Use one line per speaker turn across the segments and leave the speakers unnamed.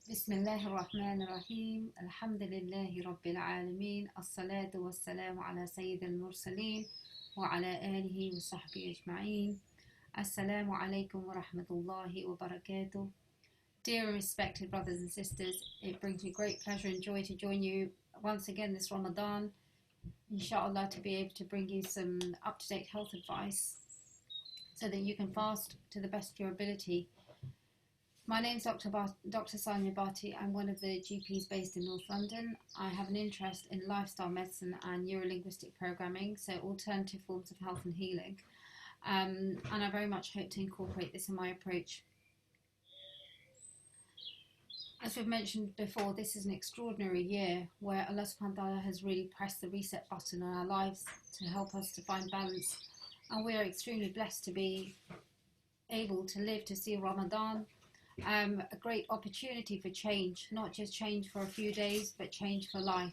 بسم الله الرحمن الرحيم الحمد لله رب العالمين الصلاة والسلام على سيد المرسلين وعلى آله وصحبه أجمعين. Assalamu alaikum wa rahmatullahi wa barakatuh. Dear and respected brothers and sisters, it brings me great pleasure and joy to join you once again this Ramadan, inshallah, to be able to bring you some up-to-date health advice so that you can fast to the best of your ability. My name is Dr. Saania Bhatti. I'm one of the GPs based in North London. I have an interest in lifestyle medicine and neurolinguistic programming, so alternative forms of health and healing. And I very much hope to incorporate this in my approach. As we've mentioned before, this is an extraordinary year where Allah subhanahu wa ta'ala has really pressed the reset button on our lives to help us to find balance. And we are extremely blessed to be able to live to see Ramadan, a great opportunity for change, not just change for a few days, but change for life.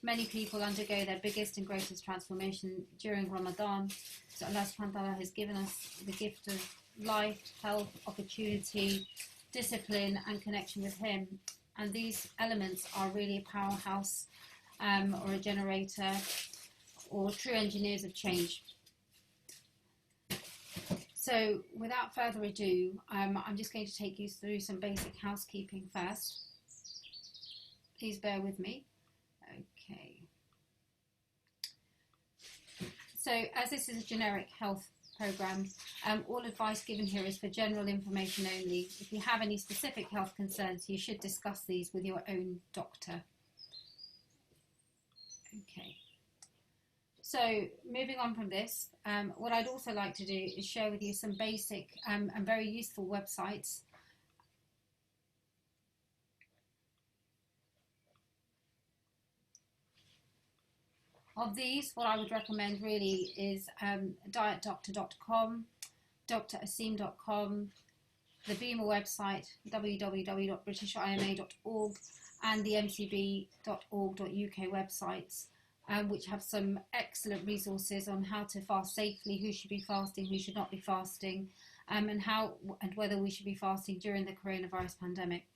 Many people undergo their biggest and greatest transformation during Ramadan. So Allah subhanahu wa ta'ala has given us the gift of life, health, opportunity, discipline and connection with Him. And these elements are really a powerhouse or a generator or true engineers of change. So without further ado, I'm just going to take you through some basic housekeeping first. Please bear with me. Okay. So as this is a generic health program, all advice given here is for general information only. If you have any specific health concerns, you should discuss these with your own doctor. Okay. So moving on from this, what I'd also like to do is share with you some basic and very useful websites. Of these, what I would recommend really is dietdoctor.com, drasim.com, the BEMA website, www.britishima.org, and the mcb.org.uk websites, which have some excellent resources on how to fast safely, who should be fasting, who should not be fasting, and how and whether we should be fasting during the coronavirus pandemic.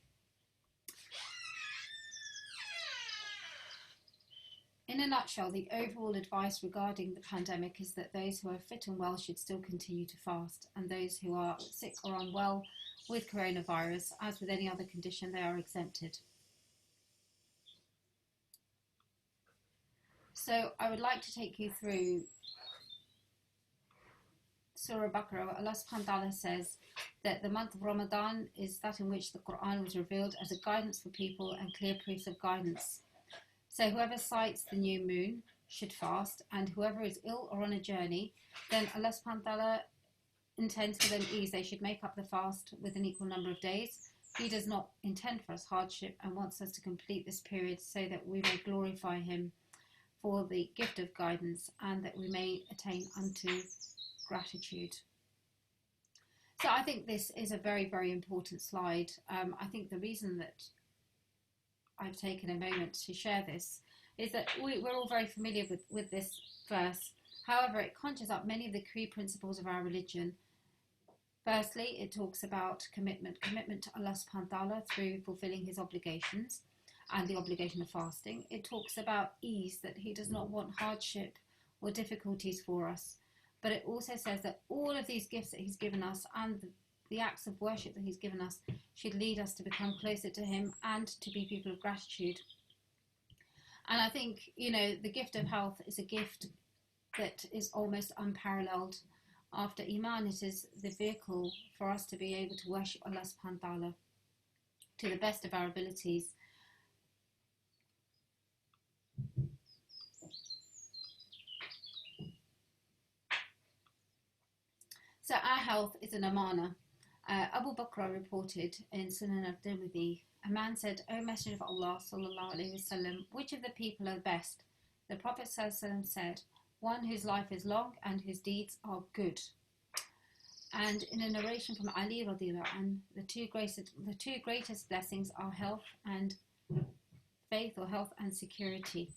In a nutshell, the overall advice regarding the pandemic is that those who are fit and well should still continue to fast, and those who are sick or unwell with coronavirus, as with any other condition, they are exempted. So I would like to take you through Surah Baqarah. Allah subhanahu wa ta'ala says that the month of Ramadan is that in which the Quran was revealed as a guidance for people and clear proofs of guidance. So whoever sights the new moon should fast, and whoever is ill or on a journey, then Allah subhanahu wa ta'ala intends for them ease. They should make up the fast with an equal number of days. He does not intend for us hardship and wants us to complete this period so that we may glorify Him for the gift of guidance and that we may attain unto gratitude. So I think this is a very, very important slide. I think the reason that I've taken a moment to share this is that we're all very familiar with this verse. However, it conjures up many of the key principles of our religion. Firstly, it talks about commitment to Allah subhanahu wa ta'ala through fulfilling His obligations and the obligation of fasting. It talks about ease, that He does not want hardship or difficulties for us. But it also says that all of these gifts that He's given us and the acts of worship that He's given us should lead us to become closer to Him and to be people of gratitude. And I think, the gift of health is a gift that is almost unparalleled. After Iman, it is the vehicle for us to be able to worship Allah subhanahu wa ta'ala to the best of our abilities. So our health is an amanah. Abu Bakr reported in Sunnah of Tirmidhi, a man said, "O Messenger of Allah sallallahu alaihi wasallam, which of the people are the best?" The Prophet sallallahu alaihi wasallam said, "One whose life is long and whose deeds are good." And in a narration from Ali radiallahu anhu, the two greatest blessings are health and faith, or health and security.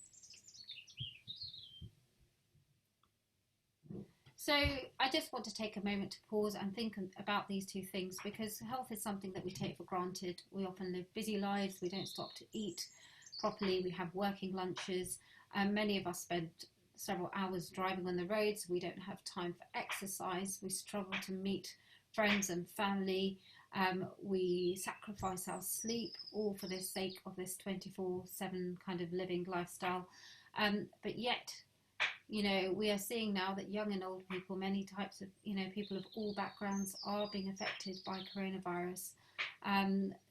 So I just want to take a moment to pause and think about these two things, because health is something that we take for granted. We often live busy lives, we don't stop to eat properly, we have working lunches, and many of us spend several hours driving on the roads. We don't have time for exercise, we struggle to meet friends and family, we sacrifice our sleep, all for the sake of this 24/7 kind of living lifestyle. But yet, we are seeing now that young and old people, many types of, people of all backgrounds are being affected by coronavirus.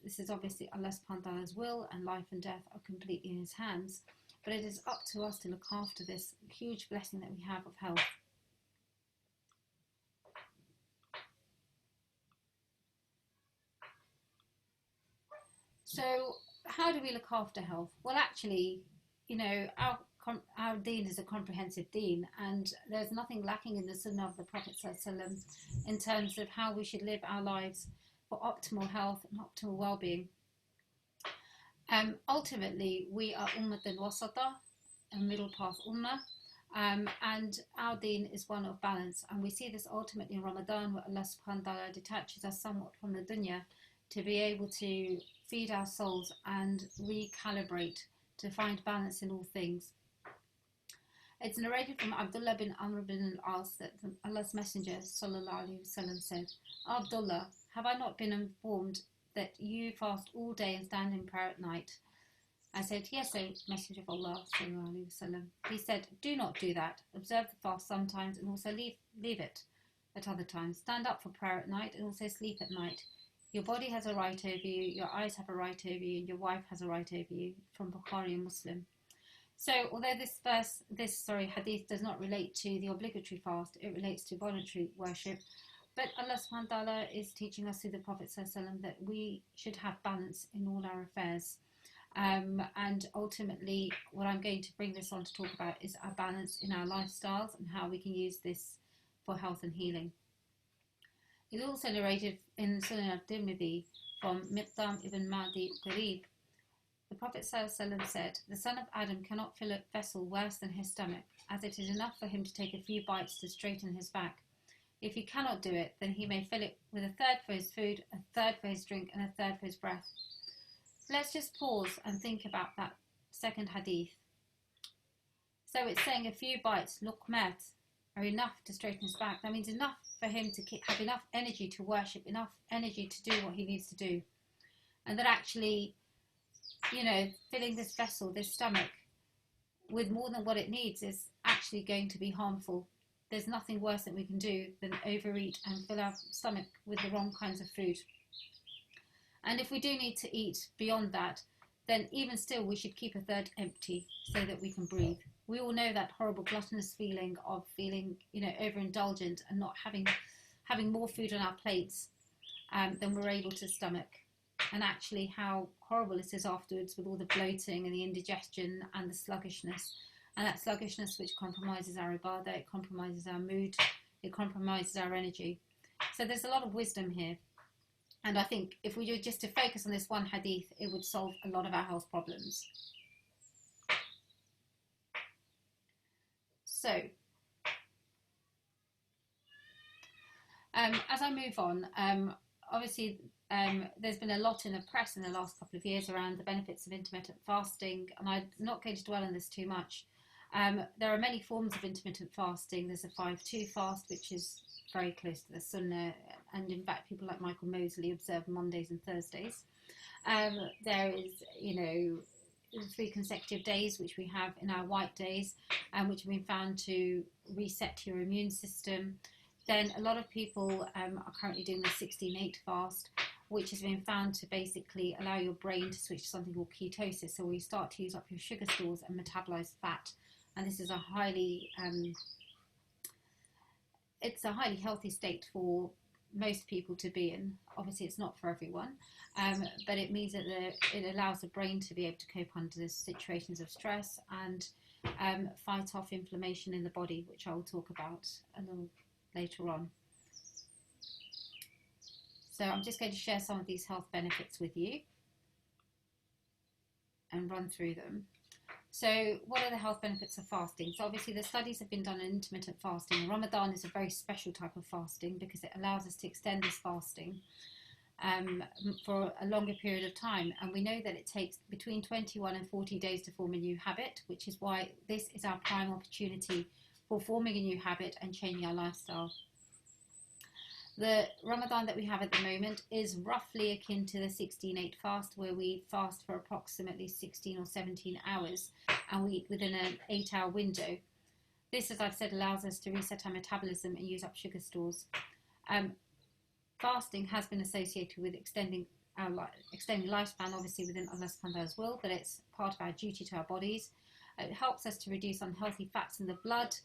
This is obviously Allah subhanahu wa ta'ala's will, and life and death are completely in his hands. But it is up to us to look after this huge blessing that we have of health. So how do we look after health? Well, actually, our deen is a comprehensive deen, and there's nothing lacking in the Sunnah of the Prophet ﷺ in terms of how we should live our lives for optimal health and optimal well-being. Ultimately, we are Ummatan Wasata, a middle path Ummah, and our deen is one of balance, and we see this ultimately in Ramadan, where Allah subhanahu wa ta'ala detaches us somewhat from the dunya to be able to feed our souls and recalibrate to find balance in all things. It's narrated from Abdullah bin Amr bin al-As that Allah's Messenger sallallahu alaihi wasallam said, "Abdullah, have I not been informed that you fast all day and stand in prayer at night?" I said, "Yes, O Messenger of Allah sallallahu alaihi wasallam." He said, "Do not do that. Observe the fast sometimes and also leave it at other times. Stand up for prayer at night and also sleep at night. Your body has a right over you, your eyes have a right over you, and your wife has a right over you." From Bukhari and Muslim. So, although this hadith does not relate to the obligatory fast, it relates to voluntary worship. But Allah subhanahu wa ta'ala is teaching us through the Prophet ﷺ that we should have balance in all our affairs. And ultimately, what I'm going to bring this on to talk about is our balance in our lifestyles and how we can use this for health and healing. It's also narrated in Sunnah al-Tirmidhi from Miqdam ibn Ma'di Qarib. The Prophet ﷺ said, "The son of Adam cannot fill a vessel worse than his stomach, as it is enough for him to take a few bites to straighten his back. If he cannot do it, then he may fill it with a third for his food, a third for his drink, and a third for his breath." Let's just pause and think about that second hadith. So it's saying a few bites, luqmat, are enough to straighten his back. That means enough for him to have enough energy to worship, enough energy to do what he needs to do. And that actually, filling this vessel, this stomach, with more than what it needs is actually going to be harmful. There's nothing worse that we can do than overeat and fill our stomach with the wrong kinds of food. And if we do need to eat beyond that, then even still we should keep a third empty so that we can breathe. We all know that horrible gluttonous feeling of feeling, overindulgent and not having more food on our plates than we're able to stomach. And actually how horrible it is afterwards with all the bloating and the indigestion and the sluggishness. And that sluggishness which compromises our ibadah, it compromises our mood, it compromises our energy. So there's a lot of wisdom here. And I think if we were just to focus on this one hadith, it would solve a lot of our health problems. So, as I move on, obviously there's been a lot in the press in the last couple of years around the benefits of intermittent fasting, and I'm not going to dwell on this too much. There are many forms of intermittent fasting. There's a 5-2 fast, which is very close to the Sunnah, and in fact people like Michael Mosley observe Mondays and Thursdays. There is, 3 consecutive days, which we have in our white days, which have been found to reset your immune system. Then a lot of people are currently doing the 16-8 fast, which has been found to basically allow your brain to switch to something called ketosis. So we start to use up your sugar stores and metabolize fat. And this is a highly healthy state for most people to be in. Obviously it's not for everyone, but it means that it allows the brain to be able to cope under the situations of stress and fight off inflammation in the body, which I will talk about a little later on. So I'm just going to share some of these health benefits with you and run through them. So what are the health benefits of fasting? So obviously the studies have been done on intermittent fasting. Ramadan is a very special type of fasting because it allows us to extend this fasting for a longer period of time. And we know that it takes between 21 and 40 days to form a new habit, which is why this is our prime opportunity for forming a new habit and changing our lifestyle. The Ramadan that we have at the moment is roughly akin to the 16-8 fast, where we fast for approximately 16 or 17 hours and we eat within an 8-hour window. This, as I've said, allows us to reset our metabolism and use up sugar stores. Fasting has been associated with extending lifespan, obviously within Allah subhanahu wa ta'ala's will, but it's part of our duty to our bodies. It helps us to reduce unhealthy fats in the blood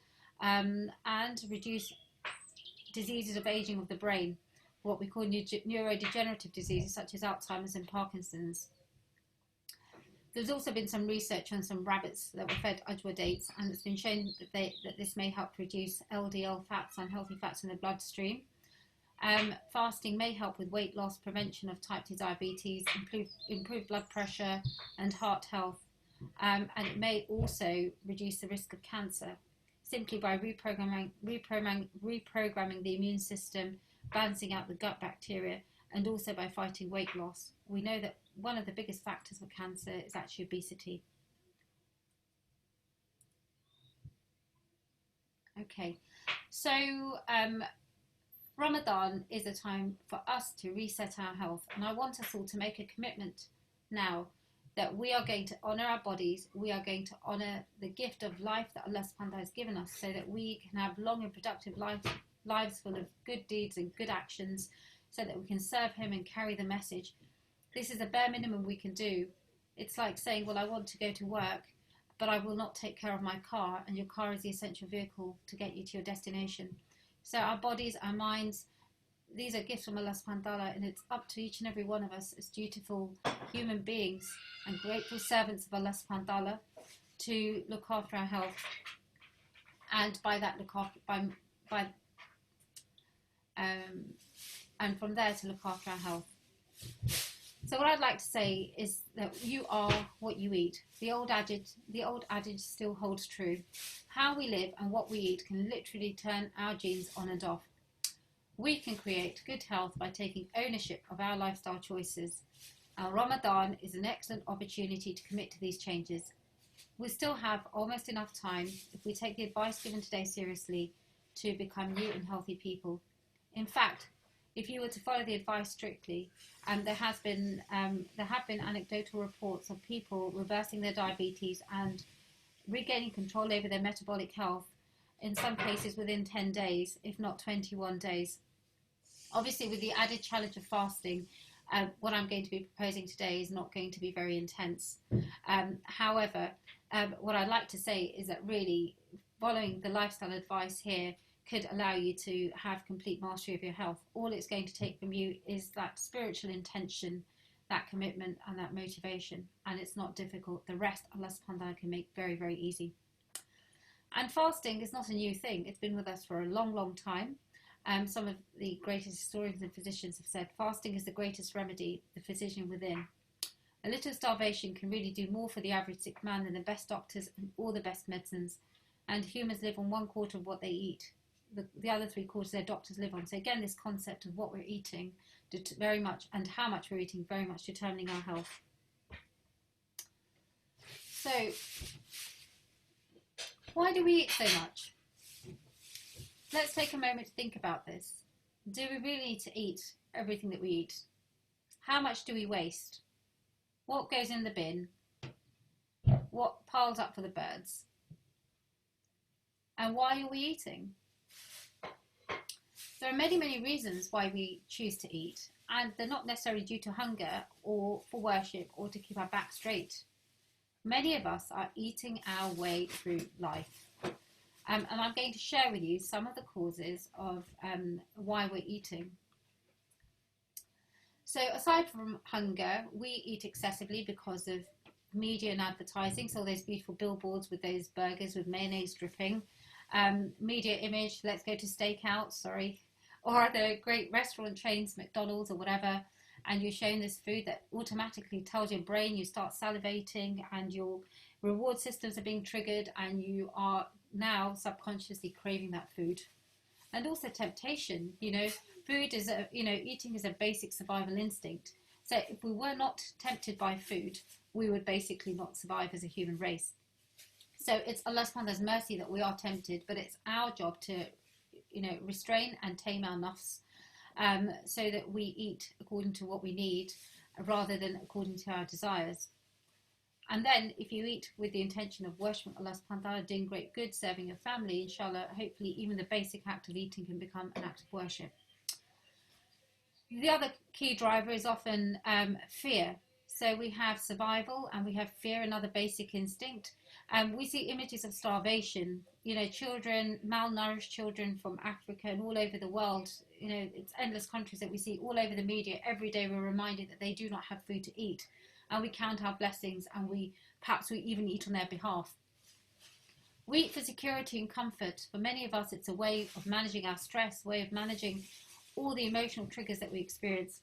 and reduce diseases of aging of the brain, what we call neurodegenerative diseases such as Alzheimer's and Parkinson's. There's also been some research on some rabbits that were fed ajwa dates, and it's been shown that this may help reduce LDL fats, unhealthy fats in the bloodstream. Fasting may help with weight loss, prevention of type 2 diabetes, improve blood pressure and heart health, and it may also reduce the risk of cancer simply by reprogramming the immune system, balancing out the gut bacteria, and also by fighting weight loss. We know that one of the biggest factors for cancer is actually obesity. Okay, so Ramadan is a time for us to reset our health, and I want us all to make a commitment now that we are going to honour our bodies, we are going to honour the gift of life that Allah subhanahu wa ta'ala has given us, so that we can have long and productive lives full of good deeds and good actions, so that we can serve Him and carry the message. This is the bare minimum we can do. It's like saying, well, I want to go to work, but I will not take care of my car, and your car is the essential vehicle to get you to your destination. So our bodies, our minds, these are gifts from Allah subhanahu wa ta'ala, and it's up to each and every one of us as dutiful human beings and grateful servants of Allah subhanahu wa ta'ala to look after our health, and by that look after and from there to look after our health. So what I'd like to say is that you are what you eat. The old adage still holds true. How we live and what we eat can literally turn our genes on and off. We can create good health by taking ownership of our lifestyle choices. Our Ramadan is an excellent opportunity to commit to these changes. We still have almost enough time, if we take the advice given today seriously, to become new and healthy people. In fact, if you were to follow the advice strictly, there have been anecdotal reports of people reversing their diabetes and regaining control over their metabolic health, in some cases within 10 days, if not 21 days. Obviously, with the added challenge of fasting, what I'm going to be proposing today is not going to be very intense. However, what I'd like to say is that really following the lifestyle advice here could allow you to have complete mastery of your health. All it's going to take from you is that spiritual intention, that commitment and that motivation, and it's not difficult. The rest Allah subhanahu wa ta'ala can make very, very easy. And fasting is not a new thing. It's been with us for a long, long time. Some of the greatest historians and physicians have said fasting is the greatest remedy, the physician within. A little starvation can really do more for the average sick man than the best doctors and all the best medicines. And humans live on 1/4 of what they eat. The other 3/4 their doctors live on. So again, this concept of what we're eating very much, and how much we're eating, very much determining our health. So, why do we eat so much? Let's take a moment to think about this. Do we really need to eat everything that we eat? How much do we waste? What goes in the bin? What piles up for the birds? And why are we eating? There are many, many reasons why we choose to eat, and they're not necessarily due to hunger or for worship or to keep our back straight. Many of us are eating our way through life. And I'm going to share with you some of the causes of why we're eating. So aside from hunger, we eat excessively because of media and advertising. So those beautiful billboards with those burgers with mayonnaise dripping. Media image, let's go to steakhouse, or the great restaurant chains, McDonald's or whatever. and you're shown this food that automatically tells your brain, you start salivating and your reward systems are being triggered, and you are now subconsciously craving that food. And also temptation, food is eating is a basic survival instinct. So if we were not tempted by food, we would basically not survive as a human race. So it's Allah subhanahu wa ta'ala's mercy that we are tempted, but it's our job to, restrain and tame our nafs, so that we eat according to what we need rather than according to our desires. And then if you eat with the intention of worshipping Allah subhanahu wa ta'ala, doing great good, serving your family, inshallah, hopefully even the basic act of eating can become an act of worship. The other key driver is often fear. So we have survival and we have fear, another basic instinct. We see images of starvation, children, malnourished children from Africa and all over the world. It's endless countries that we see all over the media. Every day we're reminded that they do not have food to eat. And we count our blessings, and perhaps we even eat on their behalf. We eat for security and comfort. For many of us, it's a way of managing our stress, a way of managing all the emotional triggers that we experience.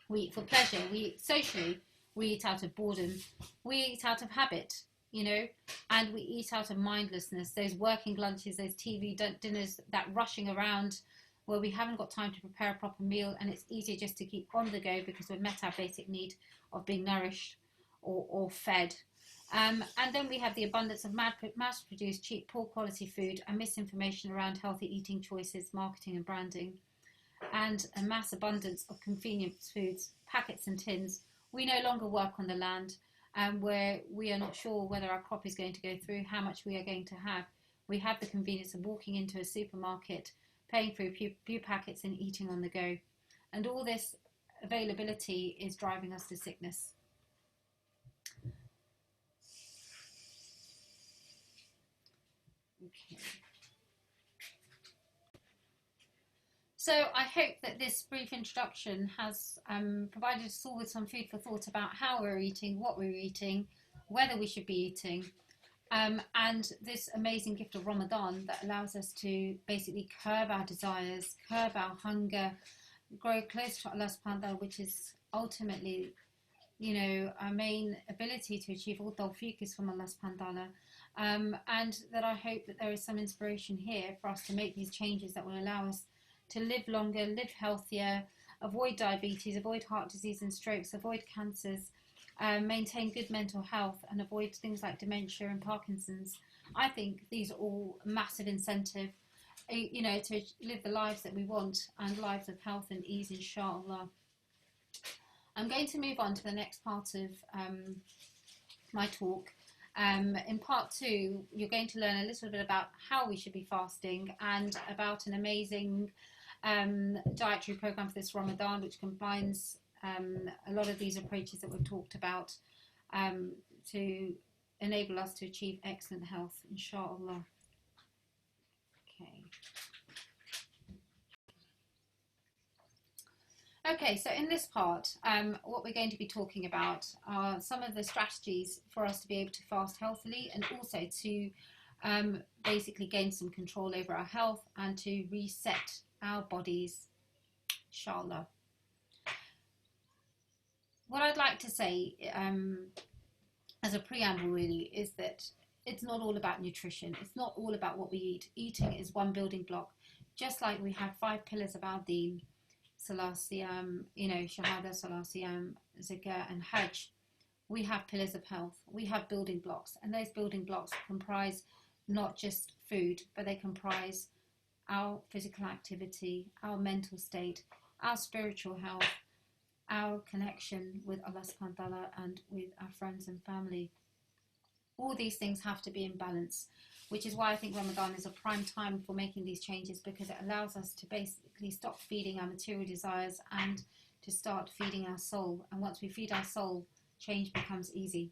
We eat for pleasure. We eat socially. We eat out of boredom. We eat out of habit, and we eat out of mindlessness. Those working lunches, those TV dinners, that rushing around where we haven't got time to prepare a proper meal, and it's easier just to keep on the go because we've met our basic need of being nourished or fed. And then we have the abundance of mass-produced, cheap, poor quality food and misinformation around healthy eating choices, marketing and branding, and a mass abundance of convenience foods, packets and tins. We no longer work on the land, where we are not sure whether our crop is going to go through, how much we are going to have. We have the convenience of walking into a supermarket, paying for a few packets and eating on the go. And all this availability is driving us to sickness. Okay. So I hope that this brief introduction has provided us all with some food for thought about how we're eating, what we're eating, whether we should be eating, and this amazing gift of Ramadan that allows us to basically curb our desires, curb our hunger, grow close to Allah subhanahu wa ta'ala, which is ultimately, our main ability to achieve all tawfiq is from Allah subhanahu wa ta'ala. And that I hope that there is some inspiration here for us to make these changes that will allow us to live longer, live healthier, avoid diabetes, avoid heart disease and strokes, avoid cancers, maintain good mental health, and avoid things like dementia and Parkinson's. I think these are all massive incentive, to live the lives that we want, and lives of health and ease, inshallah. I'm going to move on to the next part of my talk. In part 2, you're going to learn a little bit about how we should be fasting and about an amazing dietary program for this Ramadan, which combines a lot of these approaches that we've talked about to enable us to achieve excellent health, inshallah. Okay, so in this part, what we're going to be talking about are some of the strategies for us to be able to fast healthily, and also to basically gain some control over our health and to reset our bodies, inshallah. What I'd like to say as a preamble really is that it's not all about nutrition. It's not all about what we eat. Eating is one building block. Just like we have 5 pillars of our deen, Salah, Siyam, Shahada, Salah, Siyam, Zakah and Hajj, we have pillars of health. We have building blocks, and those building blocks comprise not just food, but they comprise our physical activity, our mental state, our spiritual health, our connection with Allah subhanahu wa ta'ala and with our friends and family. All these things have to be in balance, which is why I think Ramadan is a prime time for making these changes, because it allows us to basically stop feeding our material desires and to start feeding our soul. And once we feed our soul, change becomes easy.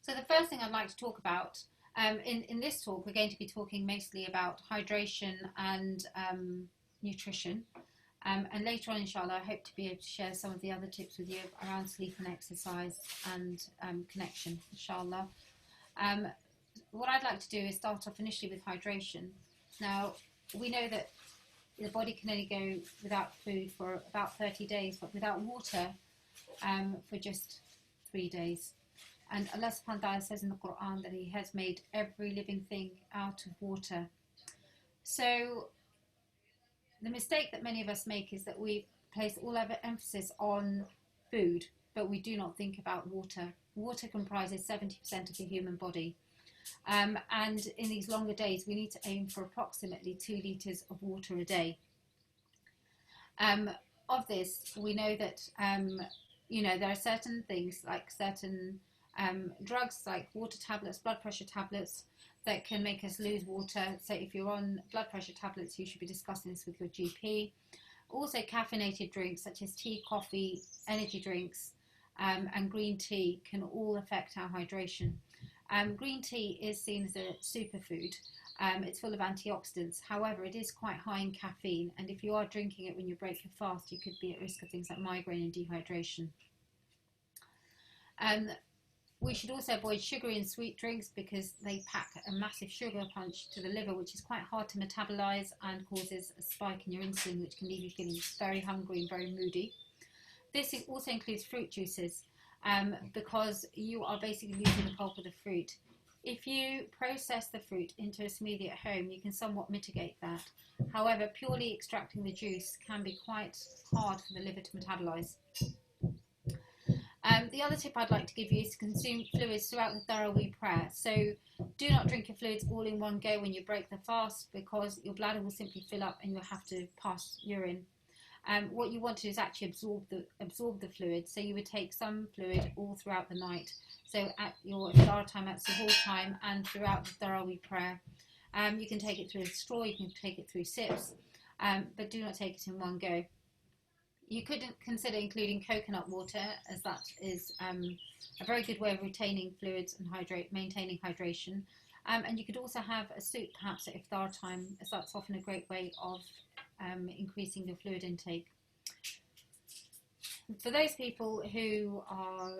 So the first thing I'd like to talk about, in this talk, we're going to be talking mostly about hydration and nutrition. And later on, inshallah, I hope to be able to share some of the other tips with you around sleep and exercise and connection, inshallah. What I'd like to do is start off initially with hydration. Now, we know that the body can only go without food for about 30 days, but without water for just 3 days. And Allah subhanahu wa ta'ala says in the Quran that He has made every living thing out of water. So the mistake that many of us make is that we place all our emphasis on food, but we do not think about water. Water comprises 70% of the human body. And in these longer days, we need to aim for approximately 2 litres of water a day. Of this, we know that, there are certain things like certain drugs like water tablets, blood pressure tablets that can make us lose water. So if you're on blood pressure tablets, you should be discussing this with your GP. Also caffeinated drinks such as tea, coffee, energy drinks and green tea can all affect our hydration. Green tea is seen as a superfood. It's full of antioxidants. However, it is quite high in caffeine, and if you are drinking it when you break your fast, you could be at risk of things like migraine and dehydration. We should also avoid sugary and sweet drinks because they pack a massive sugar punch to the liver, which is quite hard to metabolize and causes a spike in your insulin, which can leave you feeling very hungry and very moody. This also includes fruit juices because you are basically using the pulp of the fruit. If you process the fruit into a smoothie at home, you can somewhat mitigate that. However, purely extracting the juice can be quite hard for the liver to metabolize. The other tip I'd like to give you is to consume fluids throughout the Tarawih prayer. So do not drink your fluids all in one go when you break the fast, because your bladder will simply fill up and you'll have to pass urine. What you want to do is actually absorb the fluid. So you would take some fluid all throughout the night. So at your iftar time, at suhoor time, and throughout the Tarawih prayer. You can take it through a straw, you can take it through sips, but do not take it in one go. You could consider including coconut water, as that is a very good way of retaining fluids and maintaining hydration. And you could also have a soup perhaps at iftar time, as that's often a great way of increasing your fluid intake. For those people who are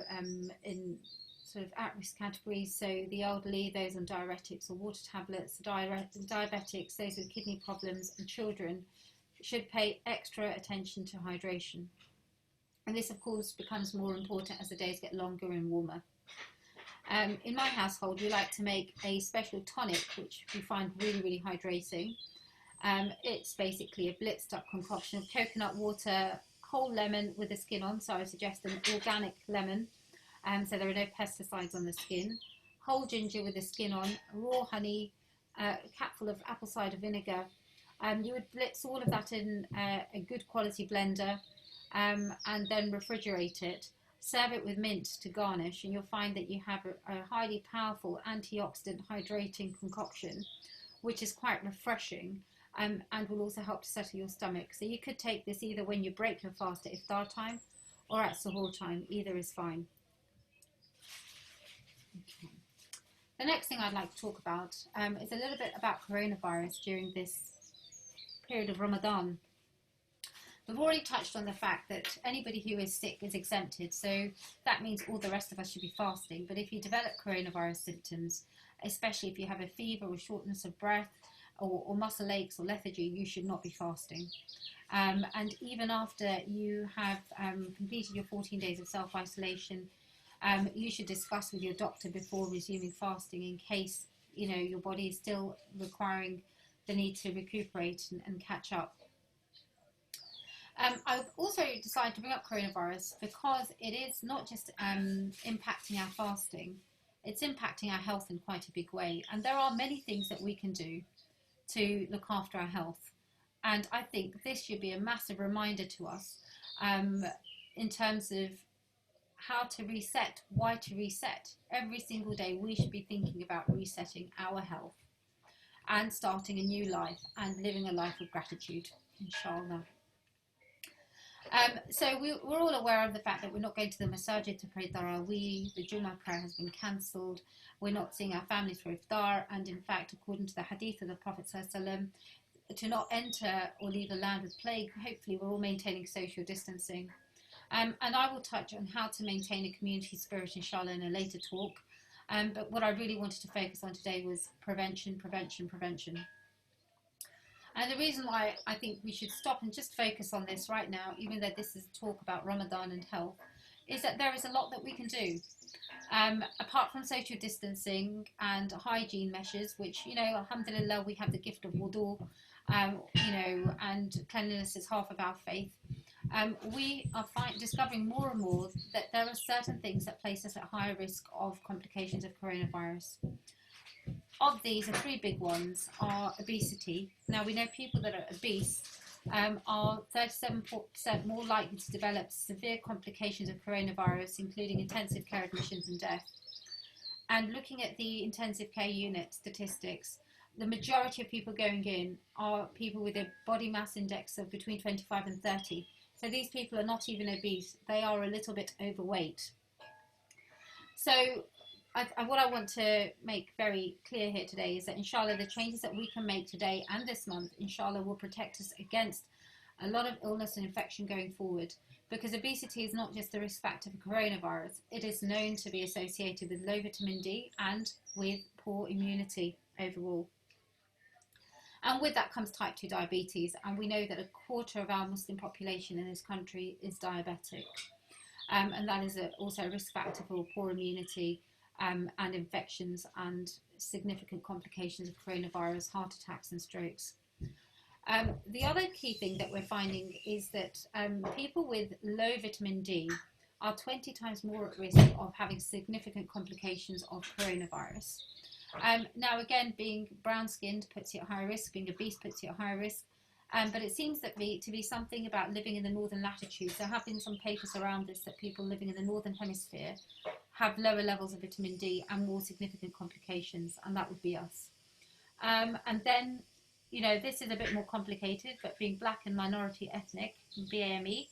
in sort of at-risk categories, so the elderly, those on diuretics or water tablets, diabetics, those with kidney problems, and children, should pay extra attention to hydration. And this, of course, becomes more important as the days get longer and warmer. In my household, we like to make a special tonic, which we find really, really hydrating. It's basically a blitzed up concoction of coconut water, whole lemon with the skin on, so I suggest an organic lemon, so there are no pesticides on the skin, whole ginger with the skin on, raw honey, a capful of apple cider vinegar. You would blitz all of that in a good quality blender and then refrigerate it. Serve it with mint to garnish, and you'll find that you have a highly powerful antioxidant hydrating concoction, which is quite refreshing and will also help to settle your stomach. So you could take this either when you break your fast at iftar time or at suhoor time. Either is fine. Okay. The next thing I'd like to talk about is a little bit about coronavirus during this period of Ramadan. We've already touched on the fact that anybody who is sick is exempted, so that means all the rest of us should be fasting. But if you develop coronavirus symptoms, especially if you have a fever or shortness of breath or muscle aches or lethargy, you should not be fasting. And even after you have completed your 14 days of self-isolation, you should discuss with your doctor before resuming fasting in case your body is still requiring the need to recuperate and catch up. I've also decided to bring up coronavirus because it is not just impacting our fasting, it's impacting our health in quite a big way. And there are many things that we can do to look after our health. And I think this should be a massive reminder to us in terms of how to reset, why to reset. Every single day we should be thinking about resetting our health and starting a new life and living a life of gratitude, inshallah. So we're all aware of the fact that we're not going to the masajid to pray Tarawih. The Jummah prayer has been cancelled. We're not seeing our families for iftar, and in fact, according to the hadith of the Prophet ﷺ, to not enter or leave a land with plague, hopefully we're all maintaining social distancing. And I will touch on how to maintain a community spirit, inshallah, in a later talk. But what I really wanted to focus on today was prevention, prevention, prevention. And the reason why I think we should stop and just focus on this right now, even though this is a talk about Ramadan and health, is that there is a lot that we can do. Apart from social distancing and hygiene measures, which, alhamdulillah, we have the gift of wudu, and cleanliness is half of our faith. We are discovering more and more that there are certain things that place us at higher risk of complications of coronavirus. Of these, the three big ones are obesity. Now, we know people that are obese are 37% more likely to develop severe complications of coronavirus, including intensive care admissions and death. And looking at the intensive care unit statistics, the majority of people going in are people with a body mass index of between 25 and 30. So these people are not even obese, they are a little bit overweight. So what I want to make very clear here today is that, inshallah, the changes that we can make today and this month, inshallah, will protect us against a lot of illness and infection going forward, because obesity is not just a risk factor for coronavirus. It is known to be associated with low vitamin D and with poor immunity overall. And with that comes type 2 diabetes, and we know that 1/4 of our Muslim population in this country is diabetic, and that is also a risk factor for poor immunity and infections and significant complications of coronavirus, heart attacks and strokes. The other key thing that we're finding is that people with low vitamin D are 20 times more at risk of having significant complications of coronavirus. Now, again, being brown-skinned puts you at higher risk, being obese puts you at higher risk, but it seems to be something about living in the northern latitudes. There have been some papers around this that people living in the northern hemisphere have lower levels of vitamin D and more significant complications, and that would be us. And then, this is a bit more complicated, but being black and minority ethnic, BAME,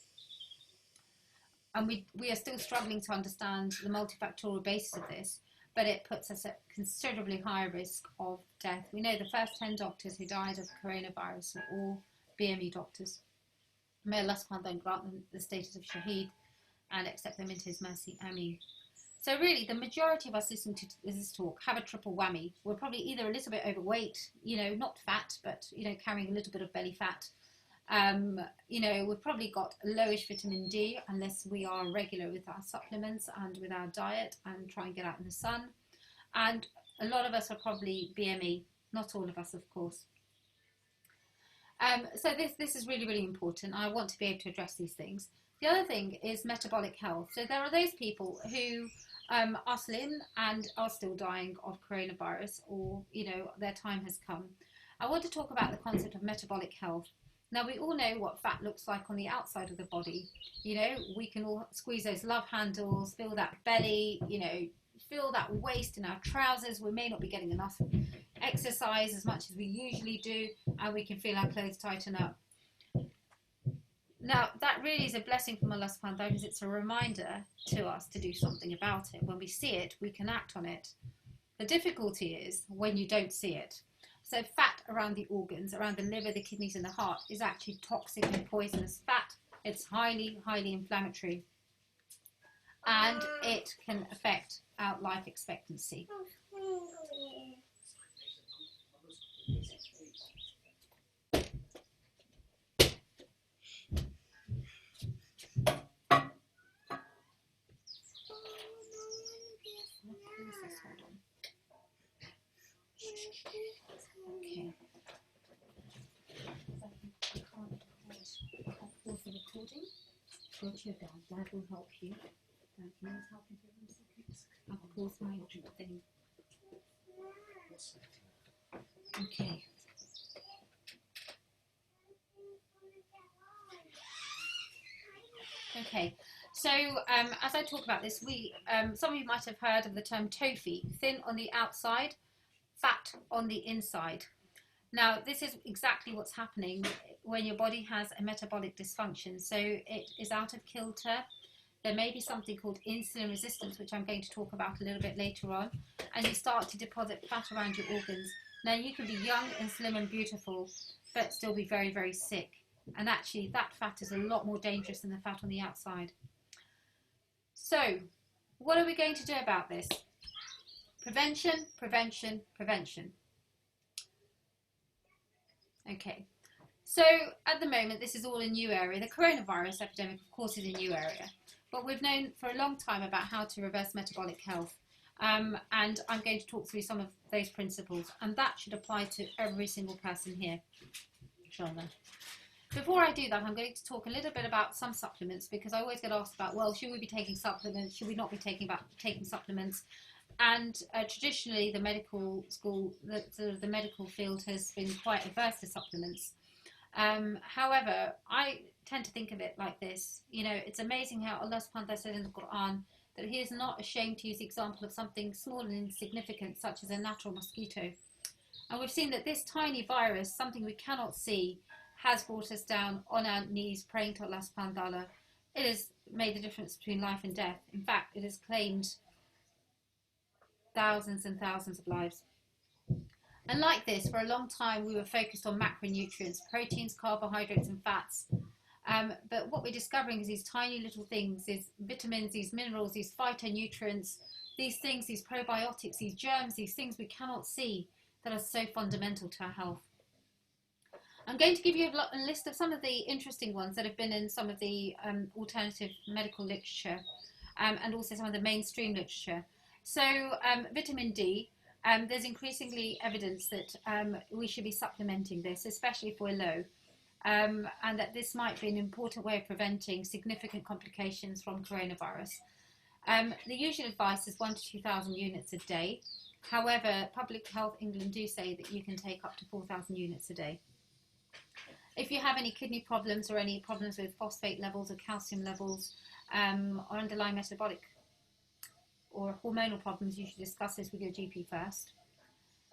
and we are still struggling to understand the multifactorial basis of this, but it puts us at considerably higher risk of death. We know the first 10 doctors who died of coronavirus were all BME doctors. May Allah subhanahu wa ta'ala grant them the status of shaheed and accept them into his mercy. Ameen. So really, the majority of us listening to this talk have a triple whammy. We're probably either a little bit overweight, not fat, but, carrying a little bit of belly fat. We've probably got lowish vitamin D unless we are regular with our supplements and with our diet and try and get out in the sun. And a lot of us are probably BME, not all of us, of course. So this is really, really important. I want to be able to address these things. The other thing is metabolic health. So there are those people who are slim and are still dying of coronavirus, or, their time has come. I want to talk about the concept of metabolic health. Now, we all know what fat looks like on the outside of the body. We can all squeeze those love handles, feel that belly, feel that waist in our trousers. We may not be getting enough exercise as much as we usually do, and we can feel our clothes tighten up. Now, that really is a blessing from Allah subhanahu wa ta'ala, because it's a reminder to us to do something about it. When we see it, we can act on it. The difficulty is when you don't see it. So fat around the organs, around the liver, the kidneys and the heart is actually toxic and poisonous fat. It's highly, highly inflammatory, and it can affect our life expectancy. Okay. I can't pause the recording. Go to your dad. Dad will help you. Dad, can you help me for 1 second? I'll pause my thing. Okay. Okay. So as I talk about this, some of you might have heard of the term TOFI, thin on the outside, fat on the inside. Now, this is exactly what's happening when your body has a metabolic dysfunction. So it is out of kilter. There may be something called insulin resistance, which I'm going to talk about a little bit later on, and you start to deposit fat around your organs. Now, you can be young and slim and beautiful, but still be very, very sick. And actually that fat is a lot more dangerous than the fat on the outside. So what are we going to do about this? Prevention, prevention, prevention. Okay, so at the moment this is all a new area. The coronavirus epidemic, of course, is a new area, but we've known for a long time about how to reverse metabolic health, and I'm going to talk through some of those principles, and that should apply to every single person here, inshallah. Before I do that, I'm going to talk a little bit about some supplements, because I always get asked about, well, should we be taking supplements, should we not be taking supplements? And traditionally, the medical school, the medical field has been quite averse to supplements. However, I tend to think of it like this. You know, it's amazing how Allah subhanahu wa ta'ala said in the Quran that He is not ashamed to use the example of something small and insignificant, such as a natural mosquito. And we've seen that this tiny virus, something we cannot see, has brought us down on our knees praying to Allah subhanahu wa ta'ala. It has made the difference between life and death. In fact, it has claimed thousands and thousands of lives. And like this, for a long time we were focused on macronutrients, proteins, carbohydrates and fats. But what we're discovering is these tiny little things, these vitamins, these minerals, these phytonutrients, these things, these probiotics, these germs, these things we cannot see that are so fundamental to our health. I'm going to give you a list of some of the interesting ones that have been in some of the alternative medical literature, and also some of the mainstream literature. So vitamin D, there's increasingly evidence that we should be supplementing this, especially if we're low, and that this might be an important way of preventing significant complications from coronavirus. The usual advice is 1,000 to 2,000 units a day. However, Public Health England do say that you can take up to 4,000 units a day. If you have any kidney problems or any problems with phosphate levels or calcium levels, or underlying metabolic or hormonal problems, you should discuss this with your GP first.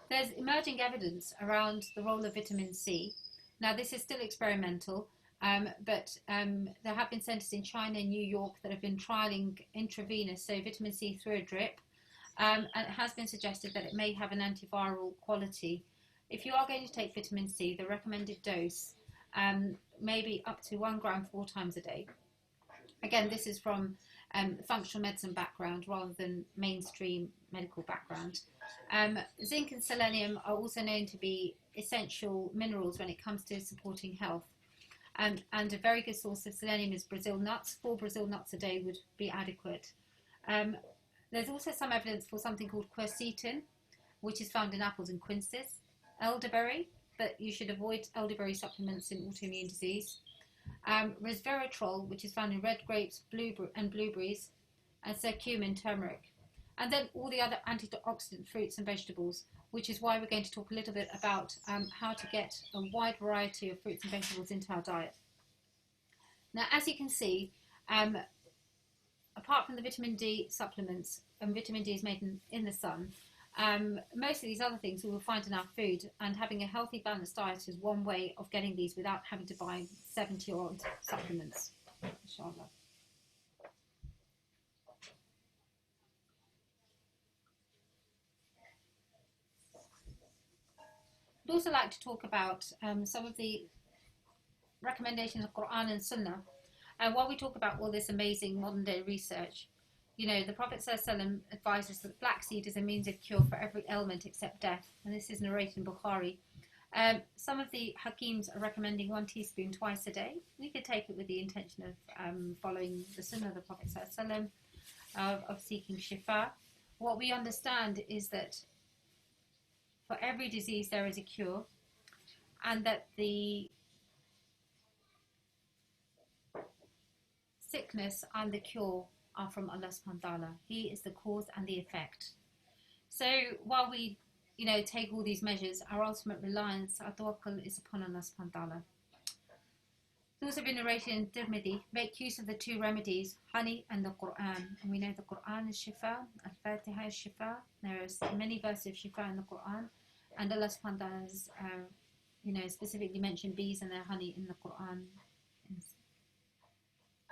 There's emerging evidence around the role of vitamin C. Now, this is still experimental, but there have been centres in China and New York that have been trialling intravenous, so vitamin C through a drip, and it has been suggested that it may have an antiviral quality. If you are going to take vitamin C, the recommended dose may be up to 1 gram 4 times a day. Again, this is from functional medicine background rather than mainstream medical background. Zinc and selenium are also known to be essential minerals when it comes to supporting health. And a very good source of selenium is Brazil nuts. 4 Brazil nuts a day would be adequate. There's also some evidence for something called quercetin, which is found in apples and quinces. Elderberry, but you should avoid elderberry supplements in autoimmune disease. Resveratrol, which is found in red grapes, blueberries, and curcumin, turmeric. And then all the other antioxidant fruits and vegetables, which is why we're going to talk a little bit about how to get a wide variety of fruits and vegetables into our diet. Now, as you can see, apart from the vitamin D supplements, and vitamin D is made in the sun, most of these other things we will find in our food, and having a healthy, balanced diet is one way of getting these without having to buy 70-odd supplements, inshallah. I'd also like to talk about some of the recommendations of Quran and Sunnah. And while we talk about all this amazing modern-day research, you know, the Prophet ﷺ advises that flaxseed is a means of cure for every ailment except death, and this is narrated in Bukhari. Some of the Hakims are recommending 1 teaspoon twice a day. You could take it with the intention of following the Sunnah of the Prophet ﷺ, of seeking shifa. What we understand is that for every disease there is a cure, and that the sickness and the cure are from Allah subhanahu wa ta'ala. He is the cause and the effect. So while we, you know, take all these measures, our ultimate reliance, our tawakkul, is upon Allah subhanahu wa ta'ala. It's also been narrated in Tirmidhi, make use of the 2 remedies, honey and the Quran. And we know the Quran is shifa, al-Fatiha is shifa. There are many verses of shifa in the Quran, and Allah subhanahu wa ta'ala has, you know, specifically mentioned bees and their honey in the Quran,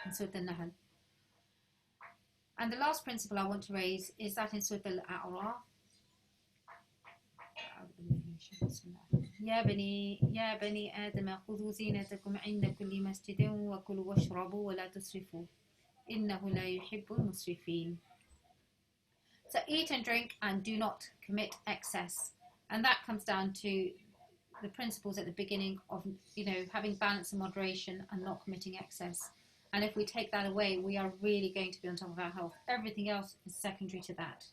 in Surah Al-Nahl. And the last principle I want to raise is that in Surah Al-A'raf, يا بني آدم خذوا زينتكم عند كل مسجد وكلوا واشربوا ولا تسرفوا إنه لا يحب المسرفين. So eat and drink and do not commit excess. And that comes down to the principles at the beginning of, having balance and moderation and not committing excess. And if we take that away, we are really going to be on top of our health. Everything else is secondary to that.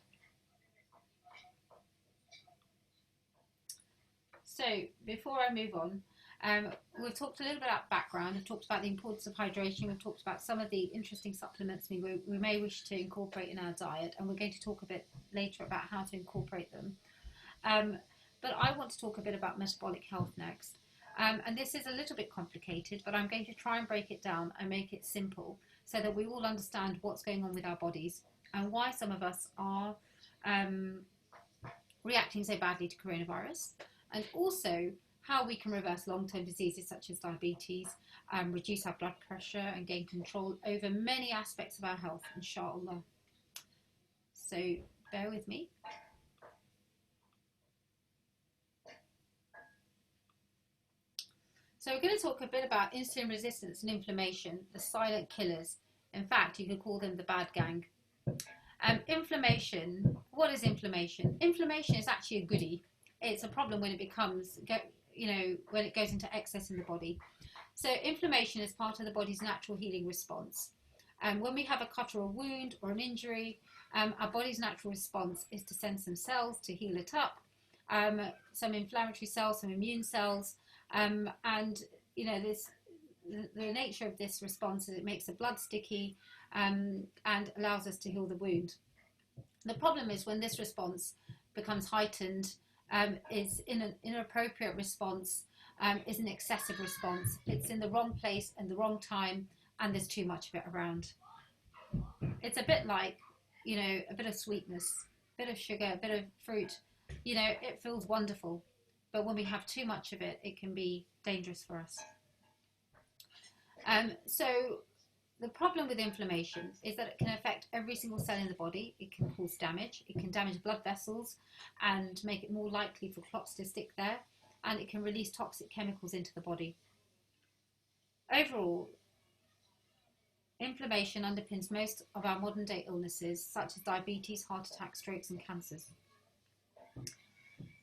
So before I move on, we've talked a little bit about background. We've talked about the importance of hydration. We've talked about some of the interesting supplements we may wish to incorporate in our diet, and we're going to talk a bit later about how to incorporate them. But I want to talk a bit about metabolic health next. And this is a little bit complicated, but I'm going to try and break it down and make it simple so that we all understand what's going on with our bodies and why some of us are reacting so badly to coronavirus, and also how we can reverse long-term diseases such as diabetes, reduce our blood pressure and gain control over many aspects of our health, inshallah. So bear with me. So we're going to talk a bit about insulin resistance and inflammation, the silent killers. In fact, you could call them the bad gang. Inflammation. What is inflammation? Inflammation is actually a goodie. It's a problem when it becomes, when it goes into excess in the body. So inflammation is part of the body's natural healing response. When we have a cut or a wound or an injury, our body's natural response is to send some cells to heal it up, some inflammatory cells, some immune cells, and the nature of this response is it makes the blood sticky and allows us to heal the wound. The problem is when this response becomes heightened, is an inappropriate response, is an excessive response. It's in the wrong place and the wrong time, and there's too much of it around. It's a bit like, a bit of sweetness, a bit of sugar, a bit of fruit. It feels wonderful, but when we have too much of it, it can be dangerous for us. So the problem with inflammation is that it can affect every single cell in the body. It can cause damage. It can damage blood vessels and make it more likely for clots to stick there. And it can release toxic chemicals into the body. Overall, inflammation underpins most of our modern day illnesses, such as diabetes, heart attacks, strokes, and cancers.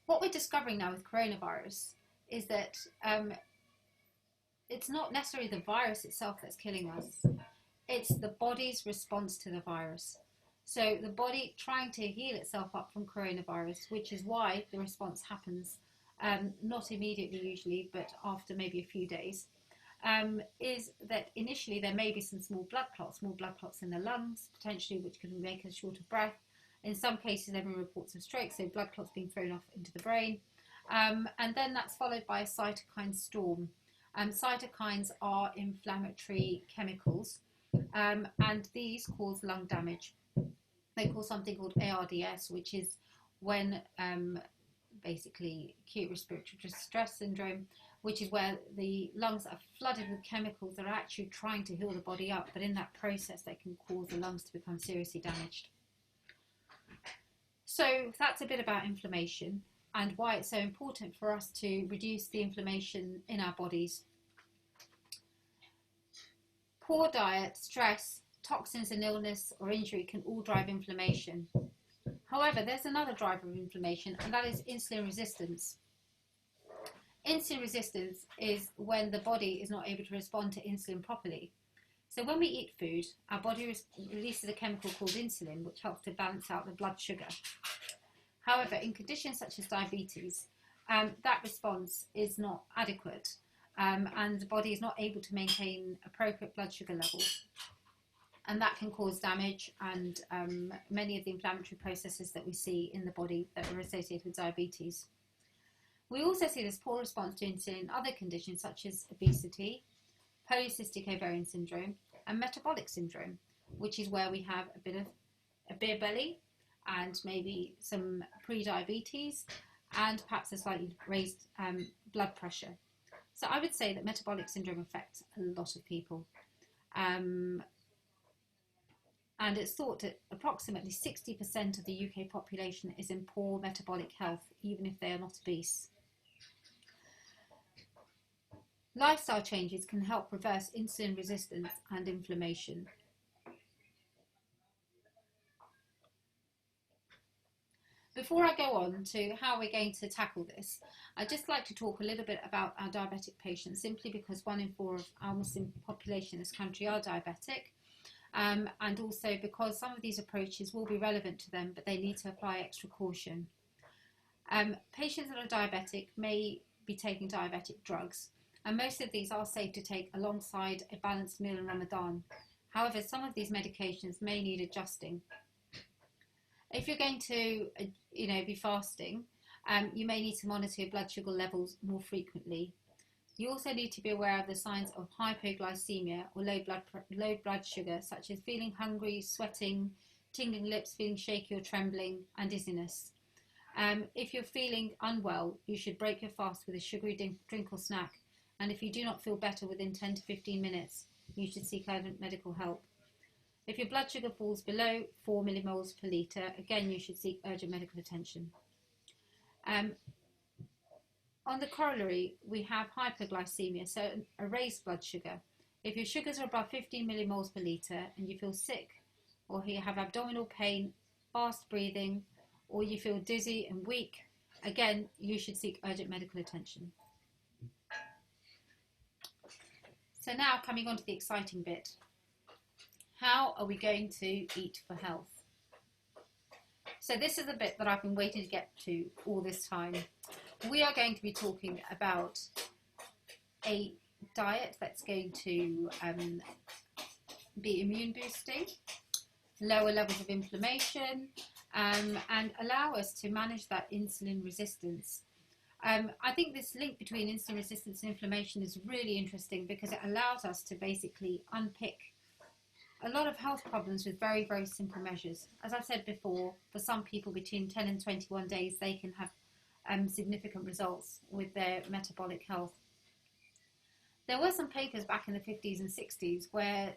What we're discovering now with coronavirus is that it's not necessarily the virus itself that's killing us. It's the body's response to the virus. So the body trying to heal itself up from coronavirus, which is why the response happens, not immediately usually, but after maybe a few days, is that initially there may be some small blood clots in the lungs, potentially, which can make us short of breath. In some cases, there have been reports of stroke, so blood clots being thrown off into the brain. And then that's followed by a cytokine storm. Cytokines are inflammatory chemicals, and these cause lung damage. They cause something called ARDS, which is when basically acute respiratory distress syndrome, which is where the lungs are flooded with chemicals that are actually trying to heal the body up, but in that process they can cause the lungs to become seriously damaged. So that's a bit about inflammation and why it's so important for us to reduce the inflammation in our bodies. Poor diet, stress, toxins and illness or injury can all drive inflammation. However, there's another driver of inflammation, and that is insulin resistance. Insulin resistance is when the body is not able to respond to insulin properly. So when we eat food, our body releases a chemical called insulin, which helps to balance out the blood sugar. However, in conditions such as diabetes, that response is not adequate, and the body is not able to maintain appropriate blood sugar levels. And that can cause damage and many of the inflammatory processes that we see in the body that are associated with diabetes. We also see this poor response to insulin in other conditions such as obesity, polycystic ovarian syndrome, and metabolic syndrome, which is where we have a bit of a beer belly and maybe some pre-diabetes and perhaps a slightly raised blood pressure. So I would say that metabolic syndrome affects a lot of people. and it's thought that approximately 60% of the UK population is in poor metabolic health, even if they are not obese. Lifestyle changes can help reverse insulin resistance and inflammation. Before I go on to how we're going to tackle this, I'd just like to talk a little bit about our diabetic patients, simply because 1 in 4 of our Muslim population in this country are diabetic, and also because some of these approaches will be relevant to them, but they need to apply extra caution. Patients that are diabetic may be taking diabetic drugs, and most of these are safe to take alongside a balanced meal in Ramadan. However, some of these medications may need adjusting. If you're going to, be fasting, you may need to monitor your blood sugar levels more frequently. You also need to be aware of the signs of hypoglycemia or low blood sugar, such as feeling hungry, sweating, tingling lips, feeling shaky or trembling, and dizziness. If you're feeling unwell, you should break your fast with a sugary drink or snack. And if you do not feel better within 10 to 15 minutes, you should seek urgent medical help. If your blood sugar falls below 4 millimoles per litre, again, you should seek urgent medical attention. On the corollary, we have hypoglycemia, so a raised blood sugar. If your sugars are above 15 millimoles per litre and you feel sick, or you have abdominal pain, fast breathing, or you feel dizzy and weak, again, you should seek urgent medical attention. So now coming on to the exciting bit. How are we going to eat for health? So this is the bit that I've been waiting to get to all this time. We are going to be talking about a diet that's going to be immune boosting, lower levels of inflammation, and allow us to manage that insulin resistance. I think this link between insulin resistance and inflammation is really interesting, because it allows us to basically unpick a lot of health problems with very, very simple measures. As I've said before, for some people between 10 and 21 days, they can have significant results with their metabolic health. There were some papers back in the 50s and 60s where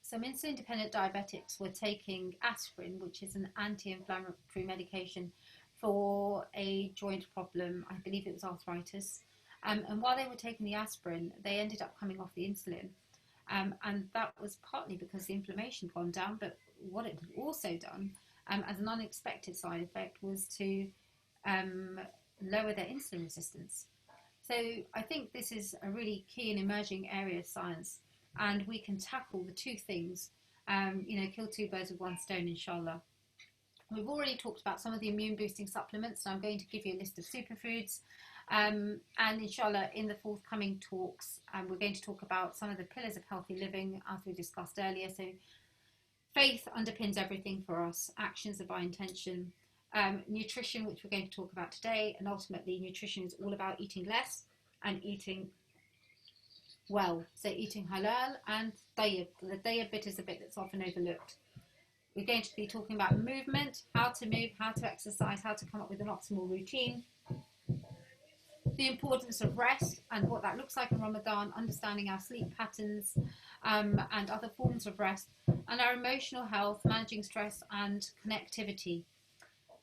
some insulin-dependent diabetics were taking aspirin, which is an anti-inflammatory medication for a joint problem. I believe it was arthritis. And while they were taking the aspirin, they ended up coming off the insulin. And that was partly because the inflammation had gone down, but what it had also done as an unexpected side effect was to lower their insulin resistance. So I think this is a really key and emerging area of science, and we can tackle the two things, kill two birds with one stone, inshallah. We've already talked about some of the immune boosting supplements, and I'm going to give you a list of superfoods. And inshallah, in the forthcoming talks, we're going to talk about some of the pillars of healthy living, as we discussed earlier. So faith underpins everything for us. Actions are by intention. Nutrition, which we're going to talk about today, and ultimately nutrition is all about eating less and eating well. So eating halal and tayyib. The tayyib bit is a bit that's often overlooked. We're going to be talking about movement, how to move, how to exercise, how to come up with an optimal routine. The importance of rest and what that looks like in Ramadan, understanding our sleep patterns and other forms of rest, and our emotional health, managing stress and connectivity.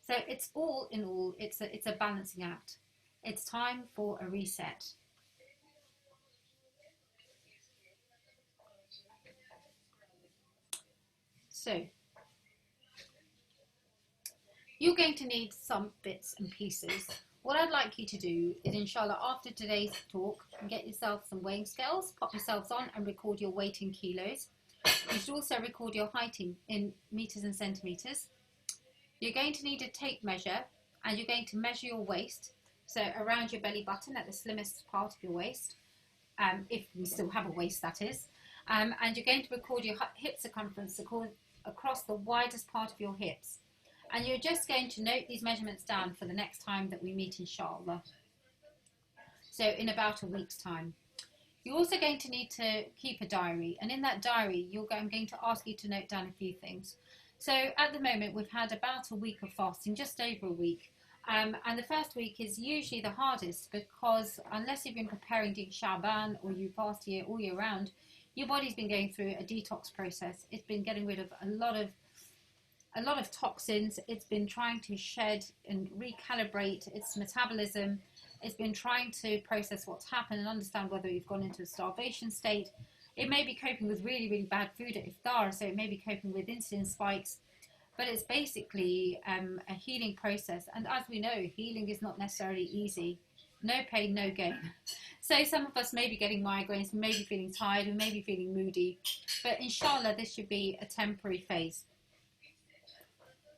So it's all in all, it's a balancing act. It's time for a reset. So you're going to need some bits and pieces. What I'd like you to do is, inshallah, after today's talk, get yourself some weighing scales, pop yourselves on and record your weight in kilos. You should also record your height in meters and centimeters. You're going to need a tape measure, and you're going to measure your waist, so around your belly button at the slimmest part of your waist, if we still have a waist, that is. And you're going to record your hip circumference across the widest part of your hips. And you're just going to note these measurements down for the next time that we meet, inshallah. So in about a week's time. You're also going to need to keep a diary. And in that diary, I'm going to ask you to note down a few things. So at the moment, we've had about a week of fasting, just over a week. And the first week is usually the hardest, because unless you've been preparing during Sha'ban or you fast all year round, your body's been going through a detox process. It's been getting rid of a lot of toxins. It's been trying to shed and recalibrate its metabolism. It's been trying to process what's happened and understand whether you've gone into a starvation state. It may be coping with really, really bad food at iftar, so it may be coping with insulin spikes. But it's basically a healing process. And as we know, healing is not necessarily easy. No pain, no gain. So some of us may be getting migraines, we may be feeling tired, we may be feeling moody. But inshallah, this should be a temporary phase.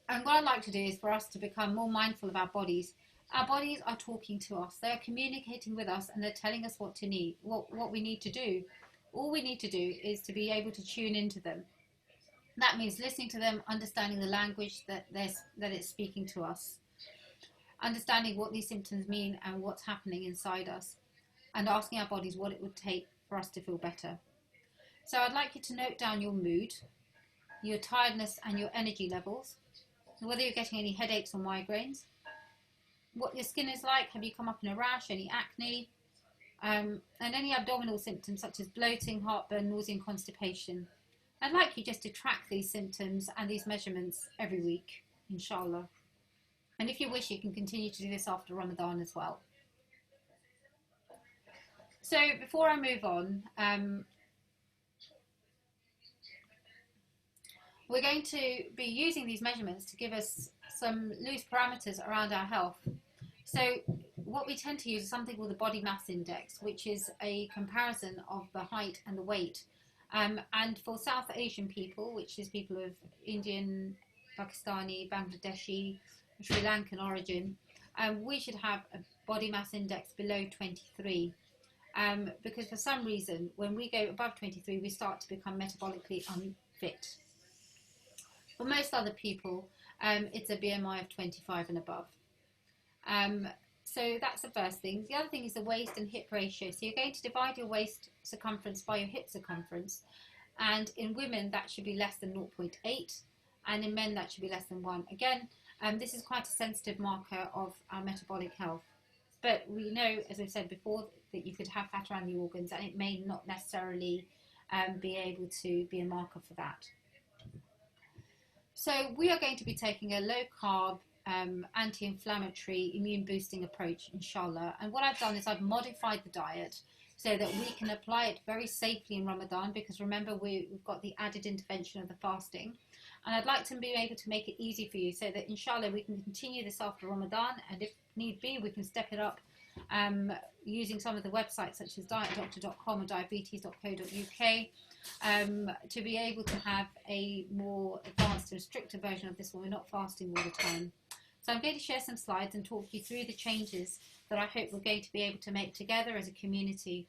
And what I'd like to do is for us to become more mindful of our bodies. Our bodies are talking to us. They're communicating with us and they're telling us what we need to do. All we need to do is to be able to tune into them. That means listening to them, understanding the language that it's speaking to us, understanding what these symptoms mean and what's happening inside us, and asking our bodies what it would take for us to feel better. So I'd like you to note down your mood, your tiredness and your energy levels, whether you're getting any headaches or migraines, what your skin is like, have you come up in a rash, any acne, and any abdominal symptoms such as bloating, heartburn, nausea and constipation. I'd like you just to track these symptoms and these measurements every week, inshallah. And if you wish, you can continue to do this after Ramadan as well. So before I move on, we're going to be using these measurements to give us some loose parameters around our health. So what we tend to use is something called the body mass index, which is a comparison of the height and the weight. And for South Asian people, which is people of Indian, Pakistani, Bangladeshi, Sri Lankan origin, we should have a body mass index below 23. Because for some reason, when we go above 23, we start to become metabolically unfit. For most other people, it's a BMI of 25 and above. So that's the first thing. The other thing is the waist and hip ratio. So you're going to divide your waist circumference by your hip circumference. And in women, that should be less than 0.8. And in men, that should be less than 1. Again, this is quite a sensitive marker of our metabolic health. But we know, as I've said before, that you could have fat around the organs and it may not necessarily be able to be a marker for that. So we are going to be taking a low-carb, anti-inflammatory, immune-boosting approach, inshallah. And what I've done is I've modified the diet so that we can apply it very safely in Ramadan, because remember, we've got the added intervention of the fasting. And I'd like to be able to make it easy for you so that, inshallah, we can continue this after Ramadan. And if need be, we can step it up using some of the websites such as dietdoctor.com or diabetes.co.uk to be able to have a more advanced and stricter version of this when we're not fasting all the time. So I'm going to share some slides and talk you through the changes that I hope we're going to be able to make together as a community.